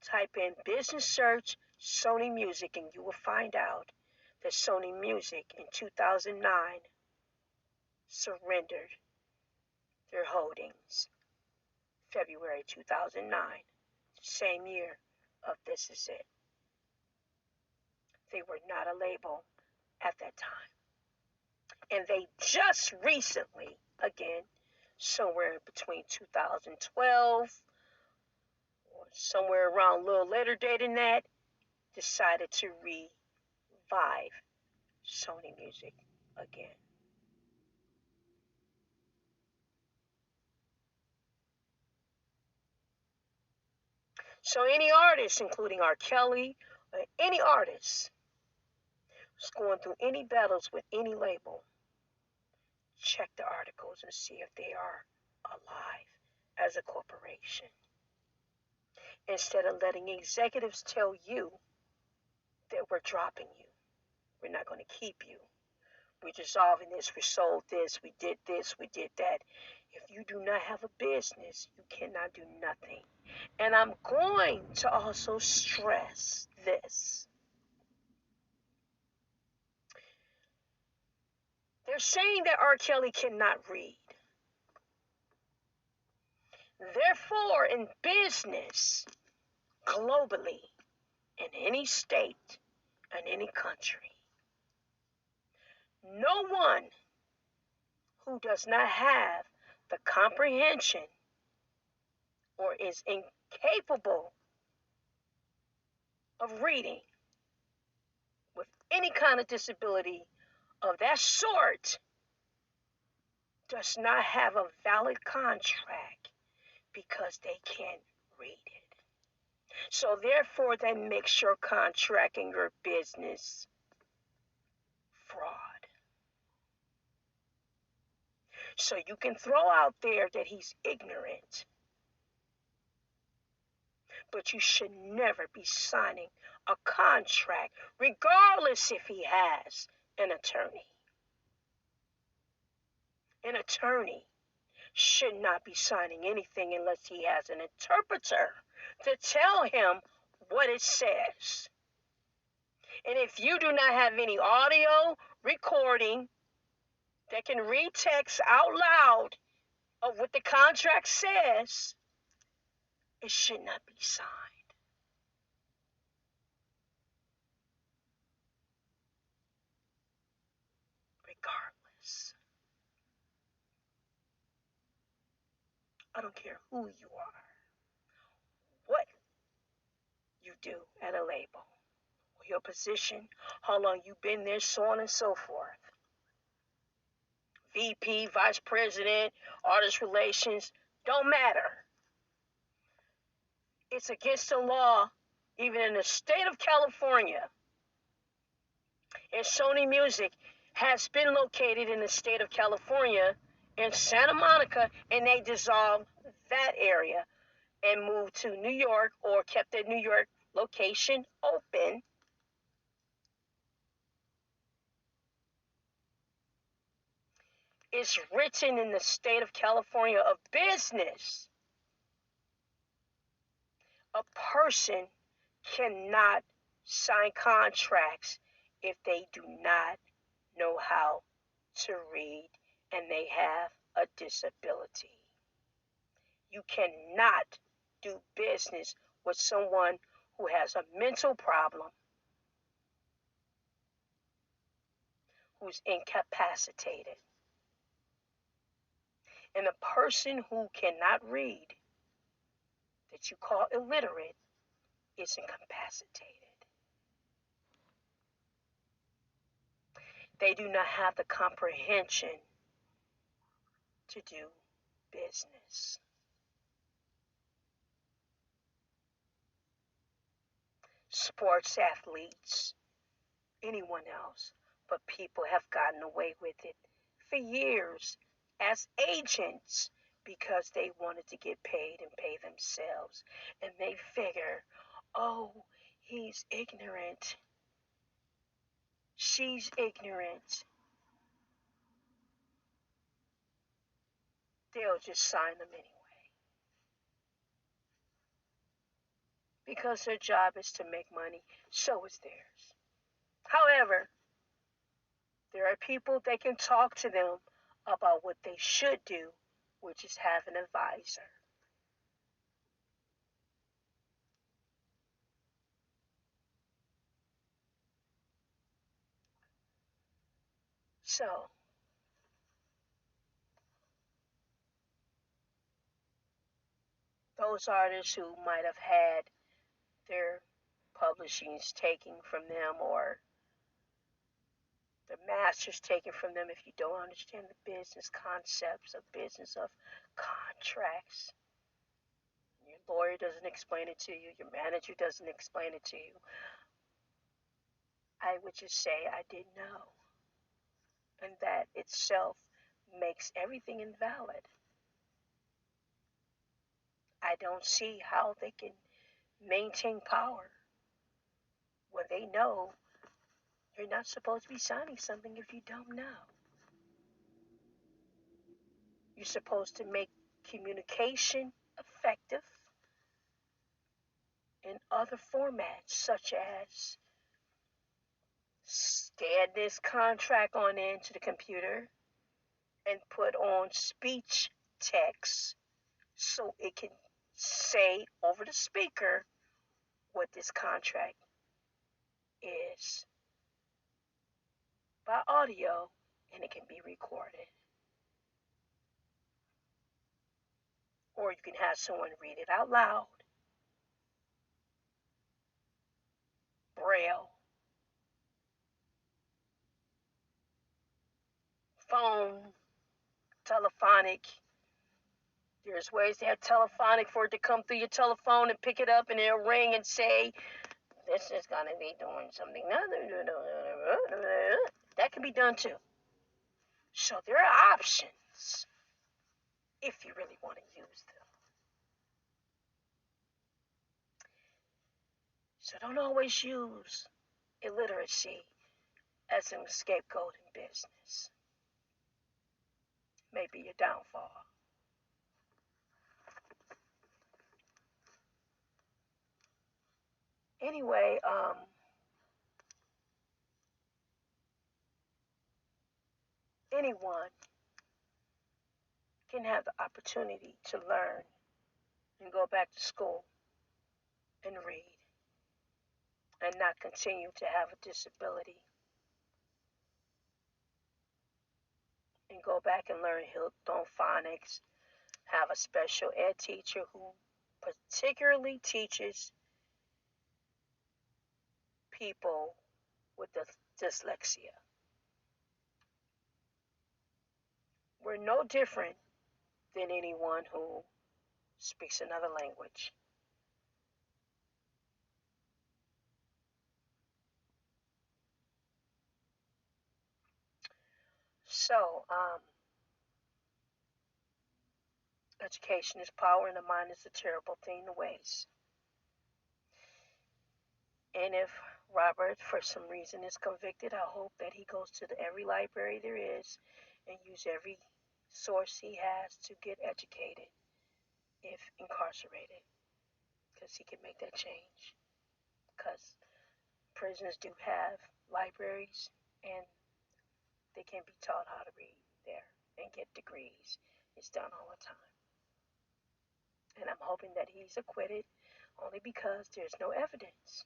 Type in business search Sony Music and you will find out that Sony Music in 2009 surrendered their holdings. February 2009, same year of This Is It. They were not a label at that time. And they just recently, again, somewhere between 2012 or somewhere around a little later date than that, decided to revive Sony Music again. So any artist, including R. Kelly, or any artist who's going through any battles with any label, check the articles and see if they are alive as a corporation. Instead of letting executives tell you that we're dropping you, we're not going to keep you, we're dissolving this, we sold this, we did that. If you do not have a business, you cannot do nothing. And I'm going to also stress this. They're saying that R. Kelly cannot read. Therefore, in business, globally, in any state, in any country, no one who does not have the comprehension or is incapable of reading with any kind of disability of that sort does not have a valid contract because they can't read it. So therefore, that makes your contract and your business fraud. So you can throw out there that he's ignorant, but you should never be signing a contract, regardless if he has an attorney. An attorney should not be signing anything unless he has an interpreter to tell him what it says. And if you do not have any audio recording that can read text out loud of what the contract says, it should not be signed. Regardless. I don't care who you are, what you do at a label, your position, how long you've been there, so on and so forth. VP, Vice President, Artist Relations, don't matter. It's against the law, even in the state of California. And Sony Music has been located in the state of California in Santa Monica, and they dissolved that area and moved to New York or kept their New York location open, is written in the state of California of business, a person cannot sign contracts if they do not know how to read and they have a disability. You cannot do business with someone who has a mental problem, who's incapacitated. And a person who cannot read, that you call illiterate, is incapacitated. They do not have the comprehension to do business. Sports athletes, anyone else, but people have gotten away with it for years as agents because they wanted to get paid and pay themselves. And they figure, oh, he's ignorant. She's ignorant. They'll just sign them anyway. Because their job is to make money, so is theirs. However, there are people that can talk to them about what they should do, which is have an advisor. So, those artists who might have had their publishings taken from them or the masters taken from them, if you don't understand the business concepts of business of contracts, your lawyer doesn't explain it to you, your manager doesn't explain it to you, I would just say I didn't know. And that itself makes everything invalid. I don't see how they can maintain power when they know you're not supposed to be signing something if you don't know. You're supposed to make communication effective in other formats, such as scan this contract on into the computer and put on speech text so it can say over the speaker what this contract is by audio, and it can be recorded. Or you can have someone read it out loud, braille, phone, telephonic. There's ways to have telephonic for it to come through your telephone and pick it up and it'll ring and say, this is going to be doing something. That can be done too. So there are options if you really want to use them. So don't always use illiteracy as a scapegoat in business. Maybe your downfall. Anyway, anyone can have the opportunity to learn and go back to school and read and not continue to have a disability and go back and learn Hilton phonics, have a special ed teacher who particularly teaches people with dyslexia. We're no different than anyone who speaks another language. So, education is power and the mind is a terrible thing to waste. And if Robert, for some reason, is convicted, I hope that he goes to every library there is and use every source he has to get educated if incarcerated, because he can make that change. Because prisons do have libraries, and they can be taught how to read there and get degrees. It's done all the time. And I'm hoping that he's acquitted only because there's no evidence.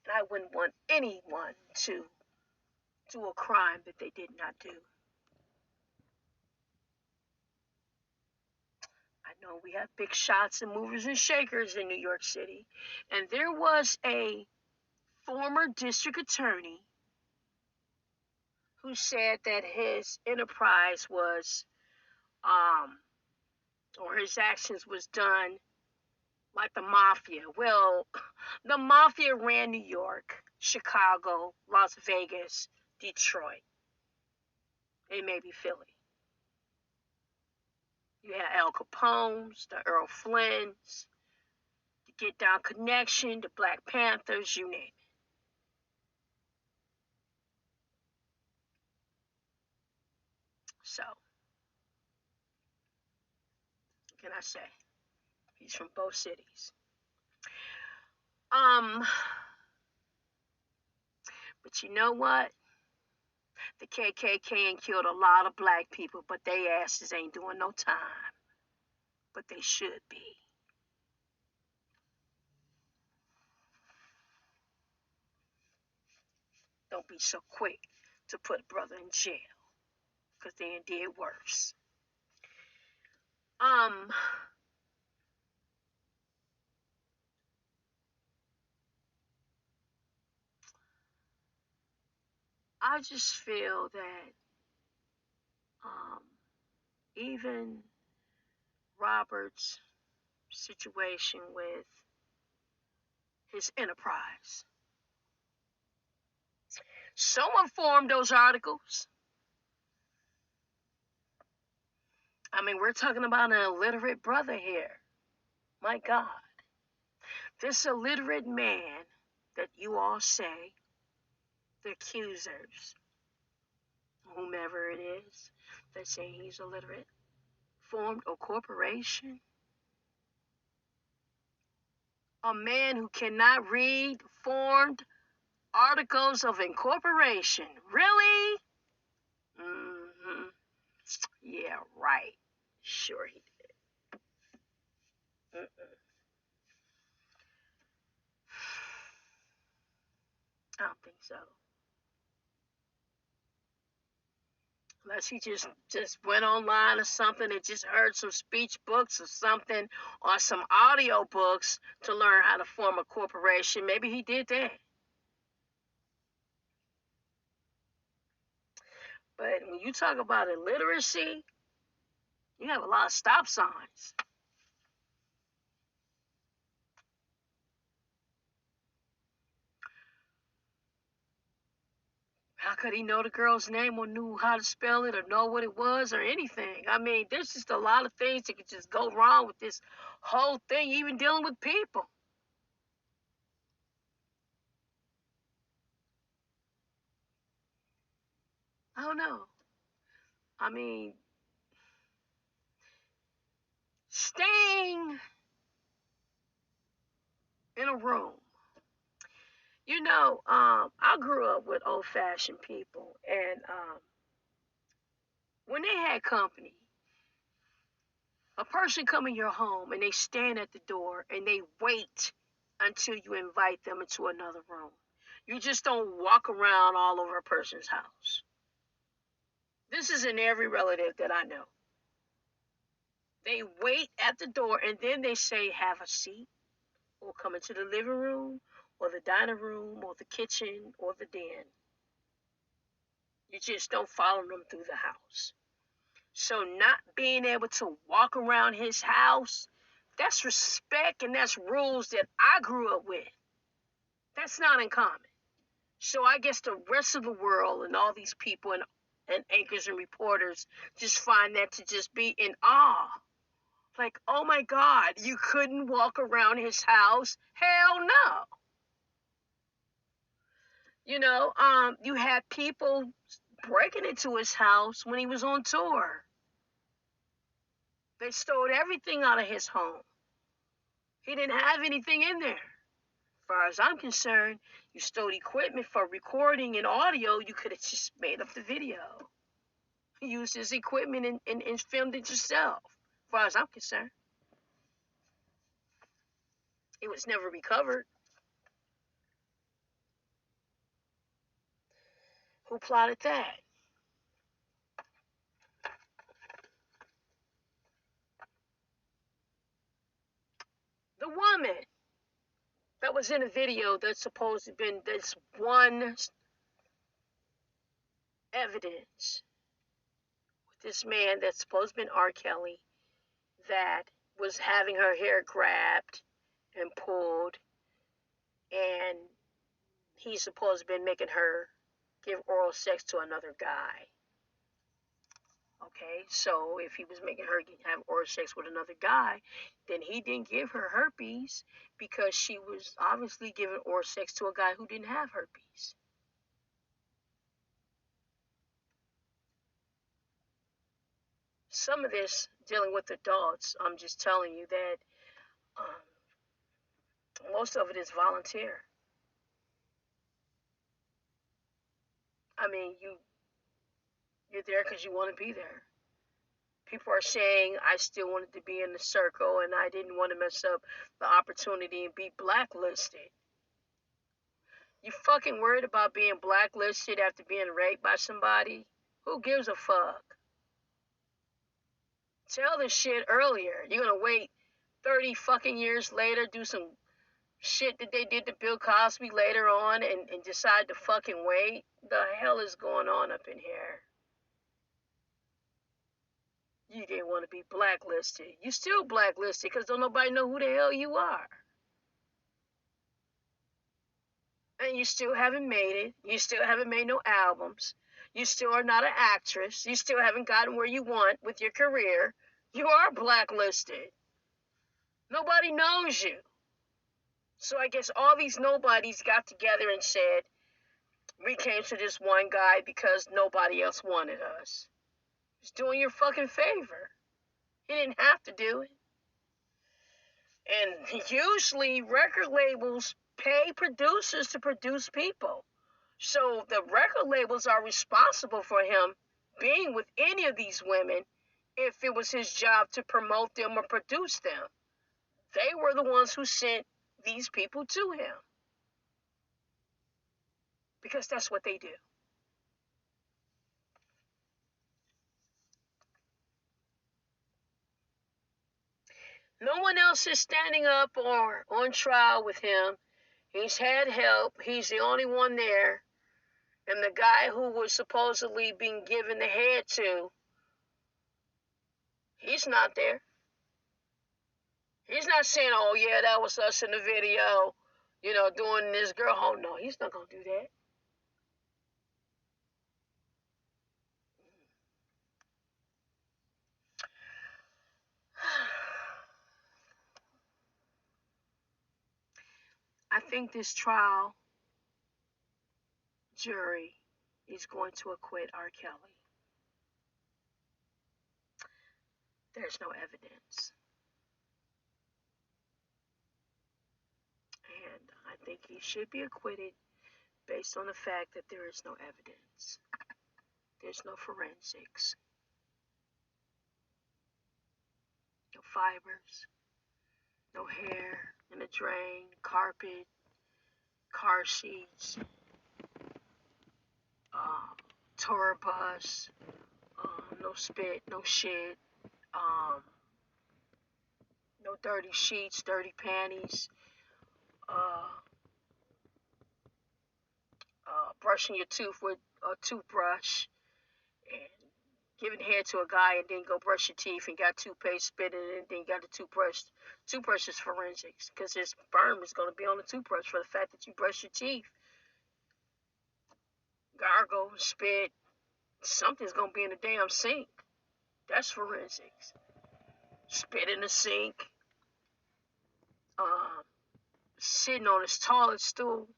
And I wouldn't want anyone to do a crime that they did not do. I know we have big shots and movers and shakers in New York City. And there was a former district attorney who said that his enterprise was, or his actions was done like the mafia. Well, the mafia ran New York, Chicago, Las Vegas, Detroit, and maybe Philly. You had Al Capone's, the Earl Flynn's, the Get Down Connection, the Black Panthers, you name it. So, what can I say? He's from both cities. But you know what? The KKK killed a lot of black people, but they asses ain't doing no time. But they should be. Don't be so quick to put a brother in jail, because they did worse. I just feel that even Robert's situation with his enterprise, someone formed those articles. I mean, we're talking about an illiterate brother here. My God. This illiterate man that you all say, the accusers, whomever it is, that say he's illiterate, formed a corporation. A man who cannot read formed articles of incorporation. Really? Mm-hmm. Yeah, right. Sure he did. Mm-mm. I don't think so. Unless he just went online or something and just heard some speech books or something, or some audio books to learn how to form a corporation. Maybe he did that. But when you talk about illiteracy, you have a lot of stop signs. How could he know the girl's name or knew how to spell it or know what it was or anything? I mean, there's just a lot of things that could just go wrong with this whole thing, even dealing with people. I don't know. I mean, staying in a room. You know, I grew up with old-fashioned people, and when they had company, a person come in your home and they stand at the door and they wait until you invite them into another room. You just don't walk around all over a person's house. This is in every relative that I know. They wait at the door and then they say, have a seat, or come into the living room, or the dining room, or the kitchen, or the den. You just don't follow them through the house. So not being able to walk around his house, that's respect and that's rules that I grew up with. That's not uncommon. So I guess the rest of the world and all these people and and anchors and reporters just find that to just be in awe. Like, oh my God, you couldn't walk around his house? Hell no. You had people breaking into his house when he was on tour. They stole everything out of his home. He didn't have anything in there. As far as I'm concerned, you stole equipment for recording and audio. You could have just made up the video. Used his equipment and filmed it yourself. As far as I'm concerned. It was never recovered. Who plotted that? The woman that was in a video that's supposed to have been this one evidence with this man that's supposed to have been R. Kelly that was having her hair grabbed and pulled, and he's supposed to have been making her give oral sex to another guy. Okay, so if he was making her have oral sex with another guy, then he didn't give her herpes because she was obviously giving oral sex to a guy who didn't have herpes. Some of this dealing with adults, I'm just telling you that most of it is volunteer. I mean, you're there because you want to be there. People are saying, I still wanted to be in the circle and I didn't want to mess up the opportunity and be blacklisted. You fucking worried about being blacklisted after being raped by somebody? Who gives a fuck? Tell the shit earlier. You're gonna wait 30 fucking years later, do some shit that they did to Bill Cosby later on and decide to fucking wait? The hell is going on up in here? You didn't want to be blacklisted. You still blacklisted because don't nobody know who the hell you are. And you still haven't made it. You still haven't made no albums. You still are not an actress. You still haven't gotten where you want with your career. You are blacklisted. Nobody knows you. So I guess all these nobodies got together and said, we came to this one guy because nobody else wanted us. He's doing your fucking favor. He didn't have to do it. And usually record labels pay producers to produce people. So the record labels are responsible for him being with any of these women if it was his job to promote them or produce them. They were the ones who sent these people to him. Because that's what they do. No one else is standing up or on trial with him. He's had help. He's the only one there. And the guy who was supposedly being given the head to, he's not there. He's not saying, oh, yeah, that was us in the video, doing this girl. Oh, no, he's not going to do that. I think this trial jury is going to acquit R. Kelly. There's no evidence. And I think he should be acquitted based on the fact that there is no evidence. There's no forensics. No fibers. No hair in a drain, carpet, car seats, tour bus, no spit, no shit, no dirty sheets, dirty panties, brushing your tooth with a toothbrush, and giving head to a guy and then go brush your teeth and got toothpaste spit in it and then got the toothbrush. Toothbrush is forensics because his sperm is going to be on the toothbrush for the fact that you brush your teeth. Gargle, spit, Something's gonna be in the damn sink. That's forensics. Spit in the sink. Um, Sitting on his toilet stool.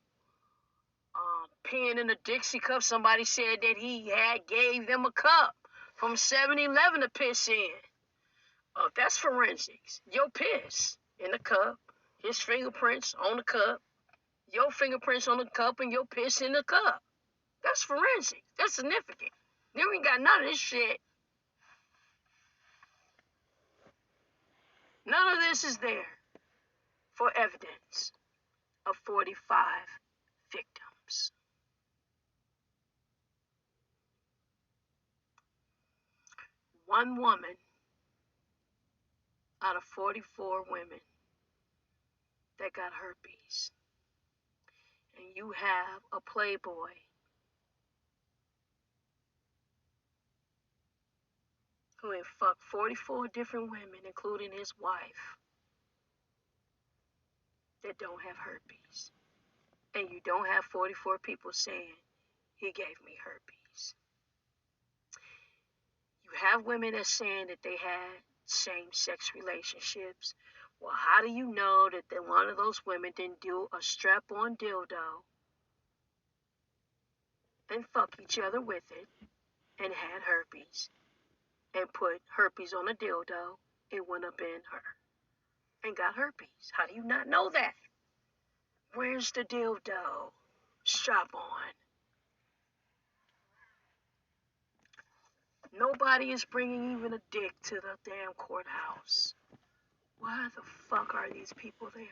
Peeing in a Dixie cup. Somebody said that he gave them a cup from 7-Eleven to piss in. That's forensics. Your piss in the cup. His fingerprints on the cup. Your fingerprints on the cup and your piss in the cup. That's forensics. That's significant. Then we got none of this shit. None of this is there for evidence of 45 victims. One woman out of 44 women that got herpes. And you have a playboy who had fucked 44 different women, including his wife, that don't have herpes. And you don't have 44 people saying, he gave me herpes. You have women that's saying that they had same-sex relationships. Well, how do you know that one of those women didn't do a strap-on dildo and fuck each other with it and had herpes and put herpes on a dildo and went up in her and got herpes? How do you not know that? Where's the dildo strap on? Nobody is bringing even a dick to the damn courthouse. Why the fuck are these people there?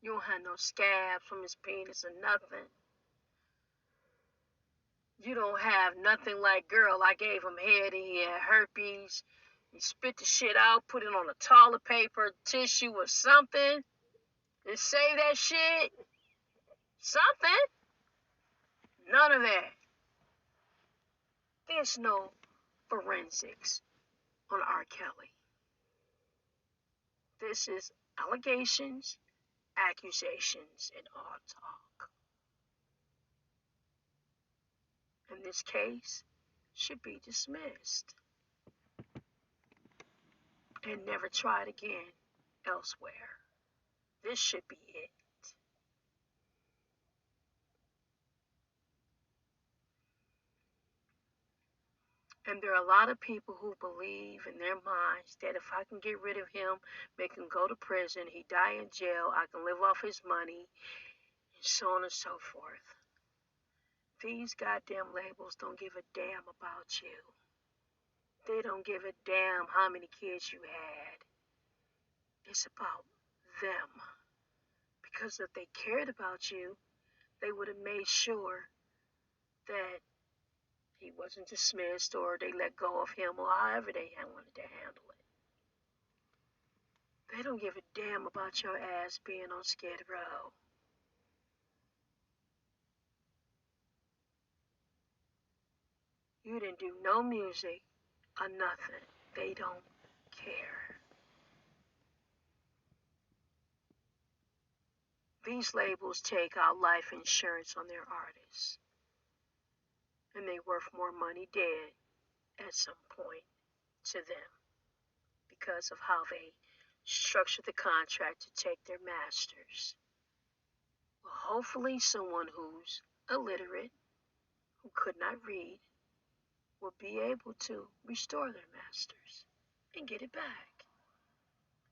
You don't have no scabs from his penis or nothing. You don't have nothing like, girl, I gave him head and he had herpes. You spit the shit out, put it on a toilet paper, tissue or something, and save that shit. Something. None of that. There's no forensics on R. Kelly. This is allegations, accusations, and all talk. And this case should be dismissed and never tried again elsewhere. This should be it. And there are a lot of people who believe in their minds that if I can get rid of him, make him go to prison, he die in jail, I can live off his money, and so on and so forth. These goddamn labels don't give a damn about you. They don't give a damn how many kids you had. It's about them. Because if they cared about you, they would have made sure that he wasn't dismissed or they let go of him or however they wanted to handle it. They don't give a damn about your ass being on Skid Row. You didn't do no music or nothing. They don't care. These labels take out life insurance on their artists. And they worth more money dead at some point to them because of how they structure the contract to take their masters. Well, hopefully someone who's illiterate, who could not read, will be able to restore their masters and get it back.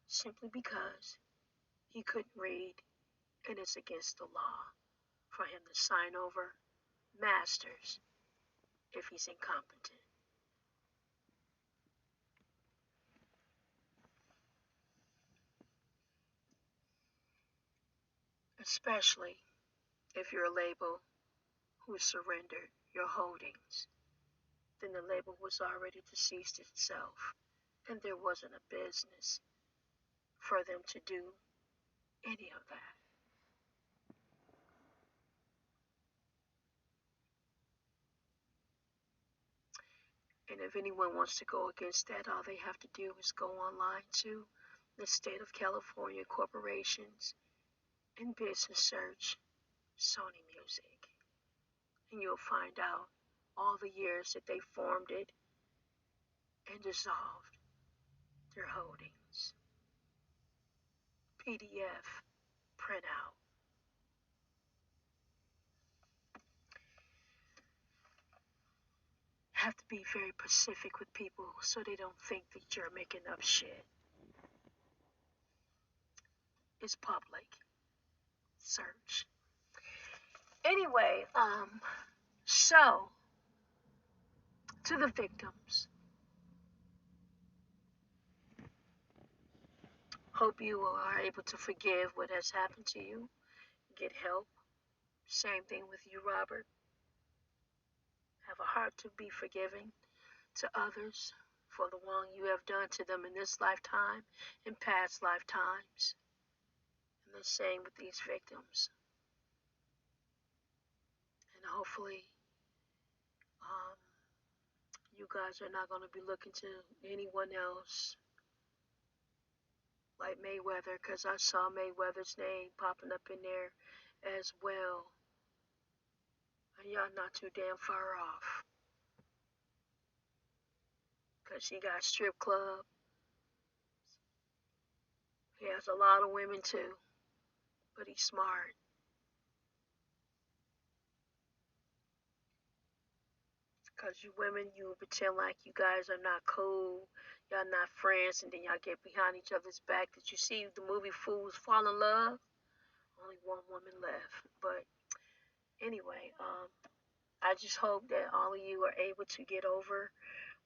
Simply because he couldn't read and it's against the law for him to sign over masters if he's incompetent. Especially if you're a label who surrendered your holdings, then the label was already deceased itself, and there wasn't a business for them to do any of that. And if anyone wants to go against that, all they have to do is go online to the state of California corporations and business search Sony Music. And you'll find out all the years that they formed it and dissolved their holdings. PDF printout. Have to be very specific with people so they don't think that you're making up shit. It's public. Search. Anyway, so to the victims. Hope you are able to forgive what has happened to you. Get help. Same thing with you, Robert. Have a heart to be forgiving to others for the wrong you have done to them in this lifetime and past lifetimes. And the same with these victims. And hopefully, you guys are not going to be looking to anyone else like Mayweather, because I saw Mayweather's name popping up in there as well. And y'all not too damn far off. Because he got strip club. He has a lot of women too. But he's smart. Because you women, you pretend like you guys are not cool. Y'all not friends. And then y'all get behind each other's back. Did you see the movie Fools Fall in Love? Only one woman left. But anyway, I just hope that all of you are able to get over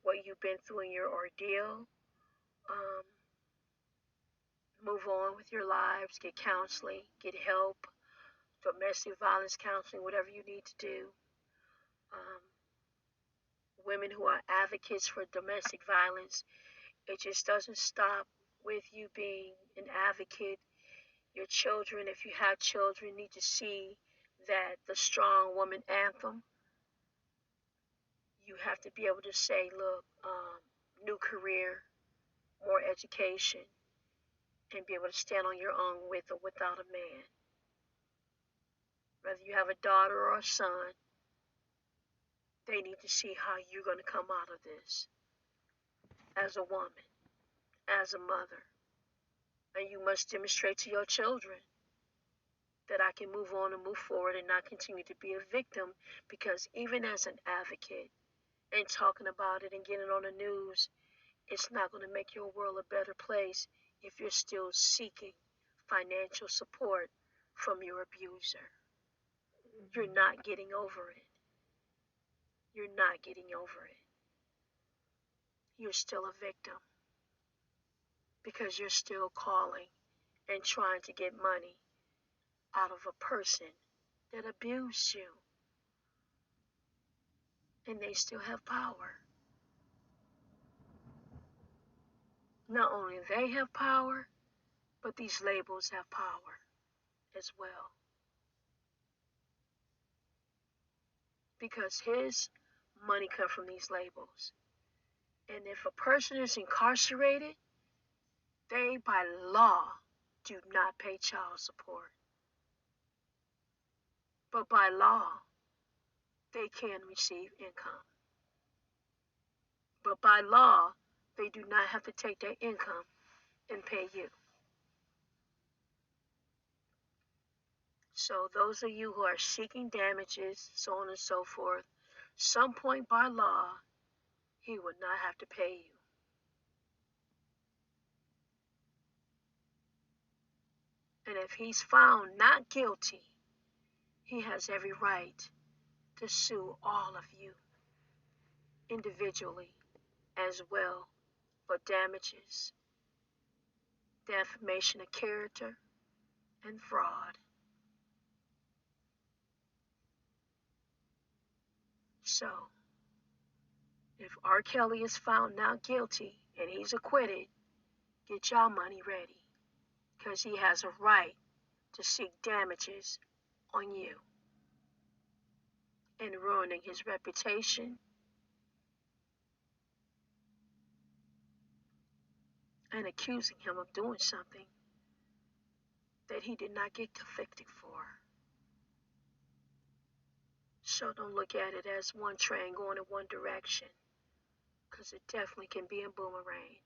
what you've been through in your ordeal. Move on with your lives, get counseling, get help, domestic violence counseling, whatever you need to do. Women who are advocates for domestic violence, it just doesn't stop with you being an advocate. Your children, if you have children, need to see that the strong woman anthem. You have to be able to say, look, new career, more education, and be able to stand on your own with or without a man. Whether you have a daughter or a son, they need to see how you're going to come out of this as a woman, as a mother. And you must demonstrate to your children that I can move on and move forward and not continue to be a victim, because even as an advocate and talking about it and getting on the news, it's not going to make your world a better place if you're still seeking financial support from your abuser. You're not getting over it. You're not getting over it. You're still a victim because you're still calling and trying to get money out of a person that abused you. And they still have power. Not only they have power, but these labels have power as well. Because his money comes from these labels. And if a person is incarcerated, they by law do not pay child support. But by law, they can receive income. But by law, they do not have to take their income and pay you. So those of you who are seeking damages, so on and so forth, some point by law, he would not have to pay you. And if he's found not guilty, he has every right to sue all of you individually as well for damages, defamation of character, and fraud. So, if R. Kelly is found not guilty and he's acquitted, get y'all money ready, because he has a right to seek damages on you and ruining his reputation and accusing him of doing something that he did not get convicted for. So don't look at it as one train going in one direction, because it definitely can be a boomerang.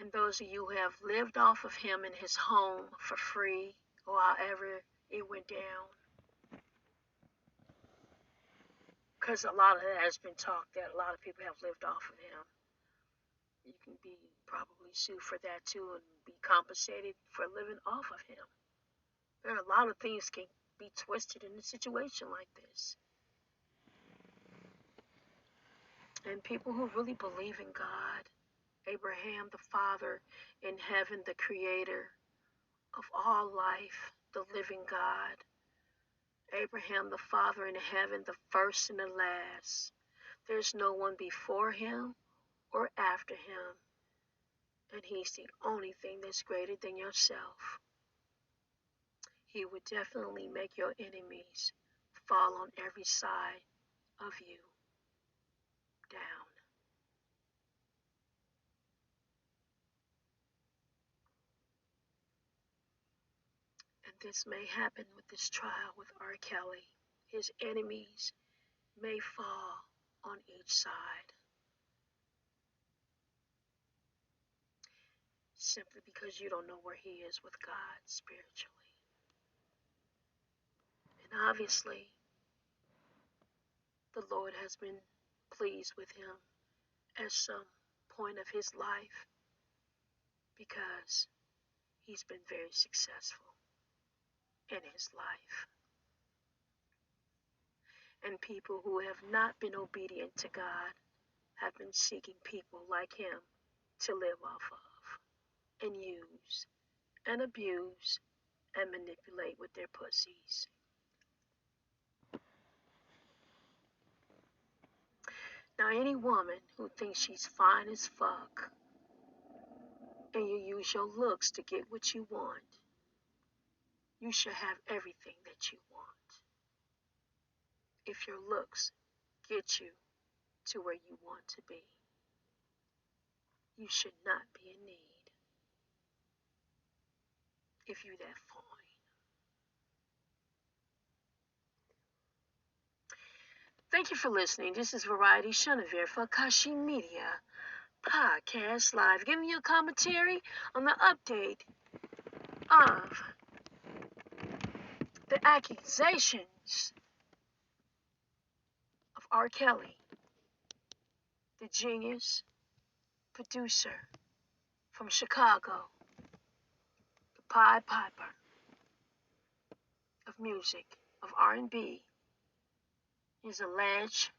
And those of you who have lived off of him in his home for free, or however it went down, because a lot of that has been talked, that a lot of people have lived off of him. You can be probably sued for that too and be compensated for living off of him. There are a lot of things can be twisted in a situation like this. And people who really believe in God, Abraham, the Father in heaven, the creator of all life, the living God, Abraham, the Father in heaven, the first and the last. There's no one before him or after him. And he's the only thing that's greater than yourself. He would definitely make your enemies fall on every side of you down. And this may happen with this trial with R. Kelly. His enemies may fall on each side, simply because you don't know where he is with God spiritually. And obviously, the Lord has been pleased with him at some point of his life, because he's been very successful in his life. And people who have not been obedient to God have been seeking people like him to live off of and use and abuse and manipulate with their pussies. Now, any woman who thinks she's fine as fuck and you use your looks to get what you want, you should have everything that you want. If your looks get you to where you want to be, you should not be in need if you're that fine. Thank you for listening. This is Variety CHENEVERT for AKASHI Media Podcast Live, giving you a commentary on the update of the accusations of R. Kelly, the genius producer from Chicago, the Pied Piper of music, of R&B, his alleged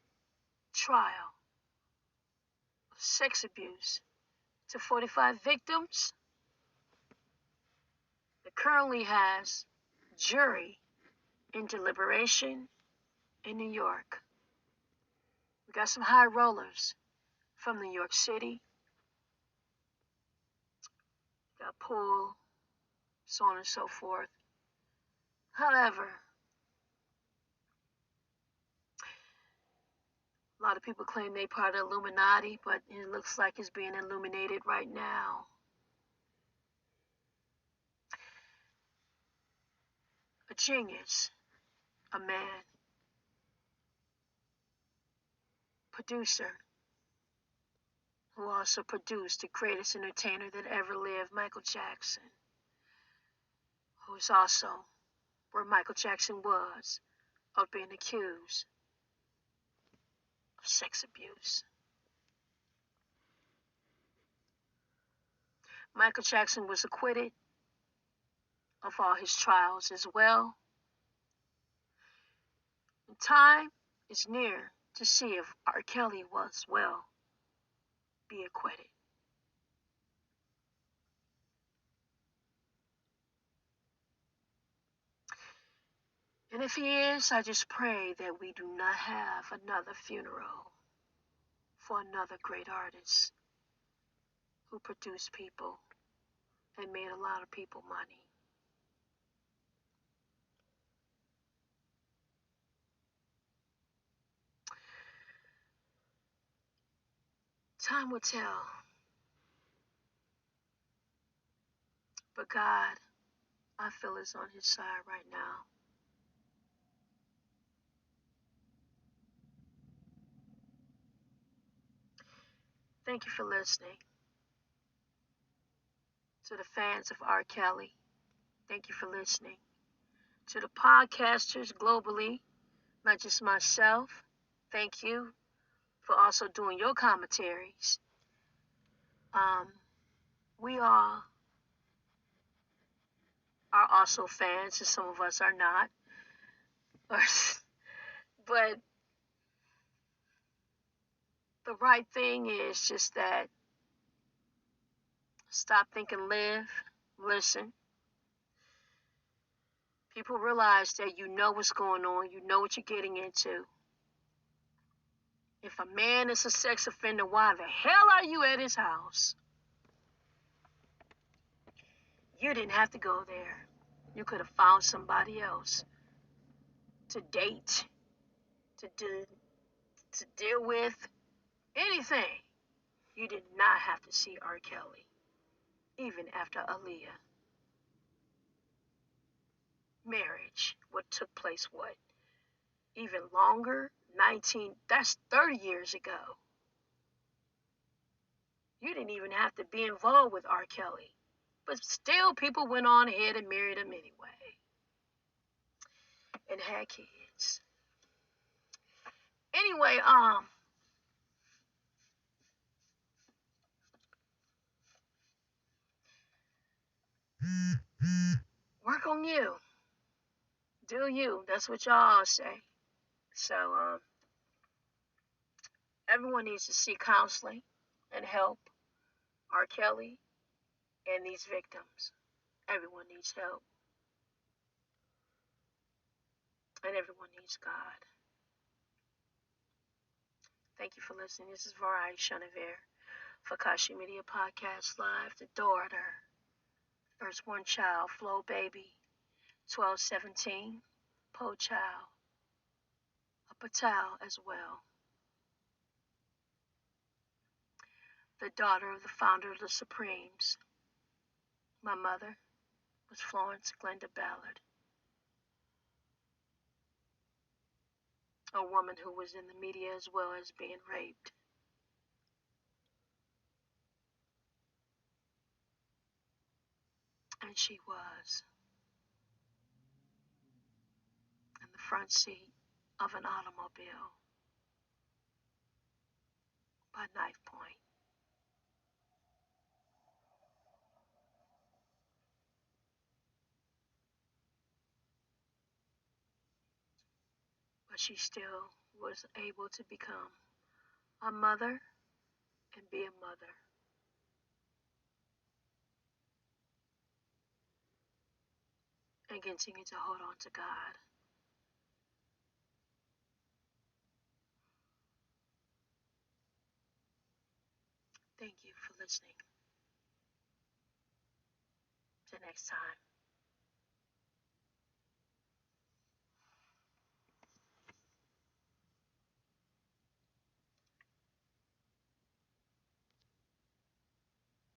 trial of sex abuse to 45 victims that currently has jury in deliberation in New York. We got some high rollers from New York City, got pulled, so on and so forth. However, a lot of people claim they part of the Illuminati, but it looks like it's being illuminated right now. A genius, a man, producer, who also produced the greatest entertainer that ever lived, Michael Jackson, who's also where Michael Jackson was of being accused of sex abuse. Michael Jackson was acquitted of all his trials as well. And time is near to see if R. Kelly was well be acquitted. And if he is, I just pray that we do not have another funeral for another great artist who produced people and made a lot of people money. Time will tell. But God, I feel, is on his side right now. Thank you for listening. To the fans of R. Kelly, thank you for listening. To the podcasters globally, not just myself, thank you for also doing your commentaries. We all are also fans, and some of us are not. But the right thing is just that stop thinking, live, listen. People realize that you know what's going on, you know what you're getting into. If a man is a sex offender, why the hell are you at his house? You didn't have to go there. You could have found somebody else to date, to deal with, anything. You did not have to see R. Kelly, even after Aaliyah. Marriage, what took place, what? Even longer? That's 30 years ago. You didn't even have to be involved with R. Kelly. But still, people went on ahead and married him anyway. And had kids. Anyway, work on you. Do you. That's what y'all say. So, everyone needs to seek counseling and help. R. Kelly and these victims. Everyone needs help. And everyone needs God. Thank you for listening. This is Variety CHENEVERT for AKASHI Media Podcast Live. The daughter. First one child, Flo Baby, 1217. Po Child. A Patel as well. The daughter of the founder of the Supremes. My mother was Florence Glenda Ballard. A woman who was in the media as well as being raped. And she was in the front seat of an automobile by knife point. But she still was able to become a mother and be a mother. And continue to hold on to God. Thank you for listening. Till next time.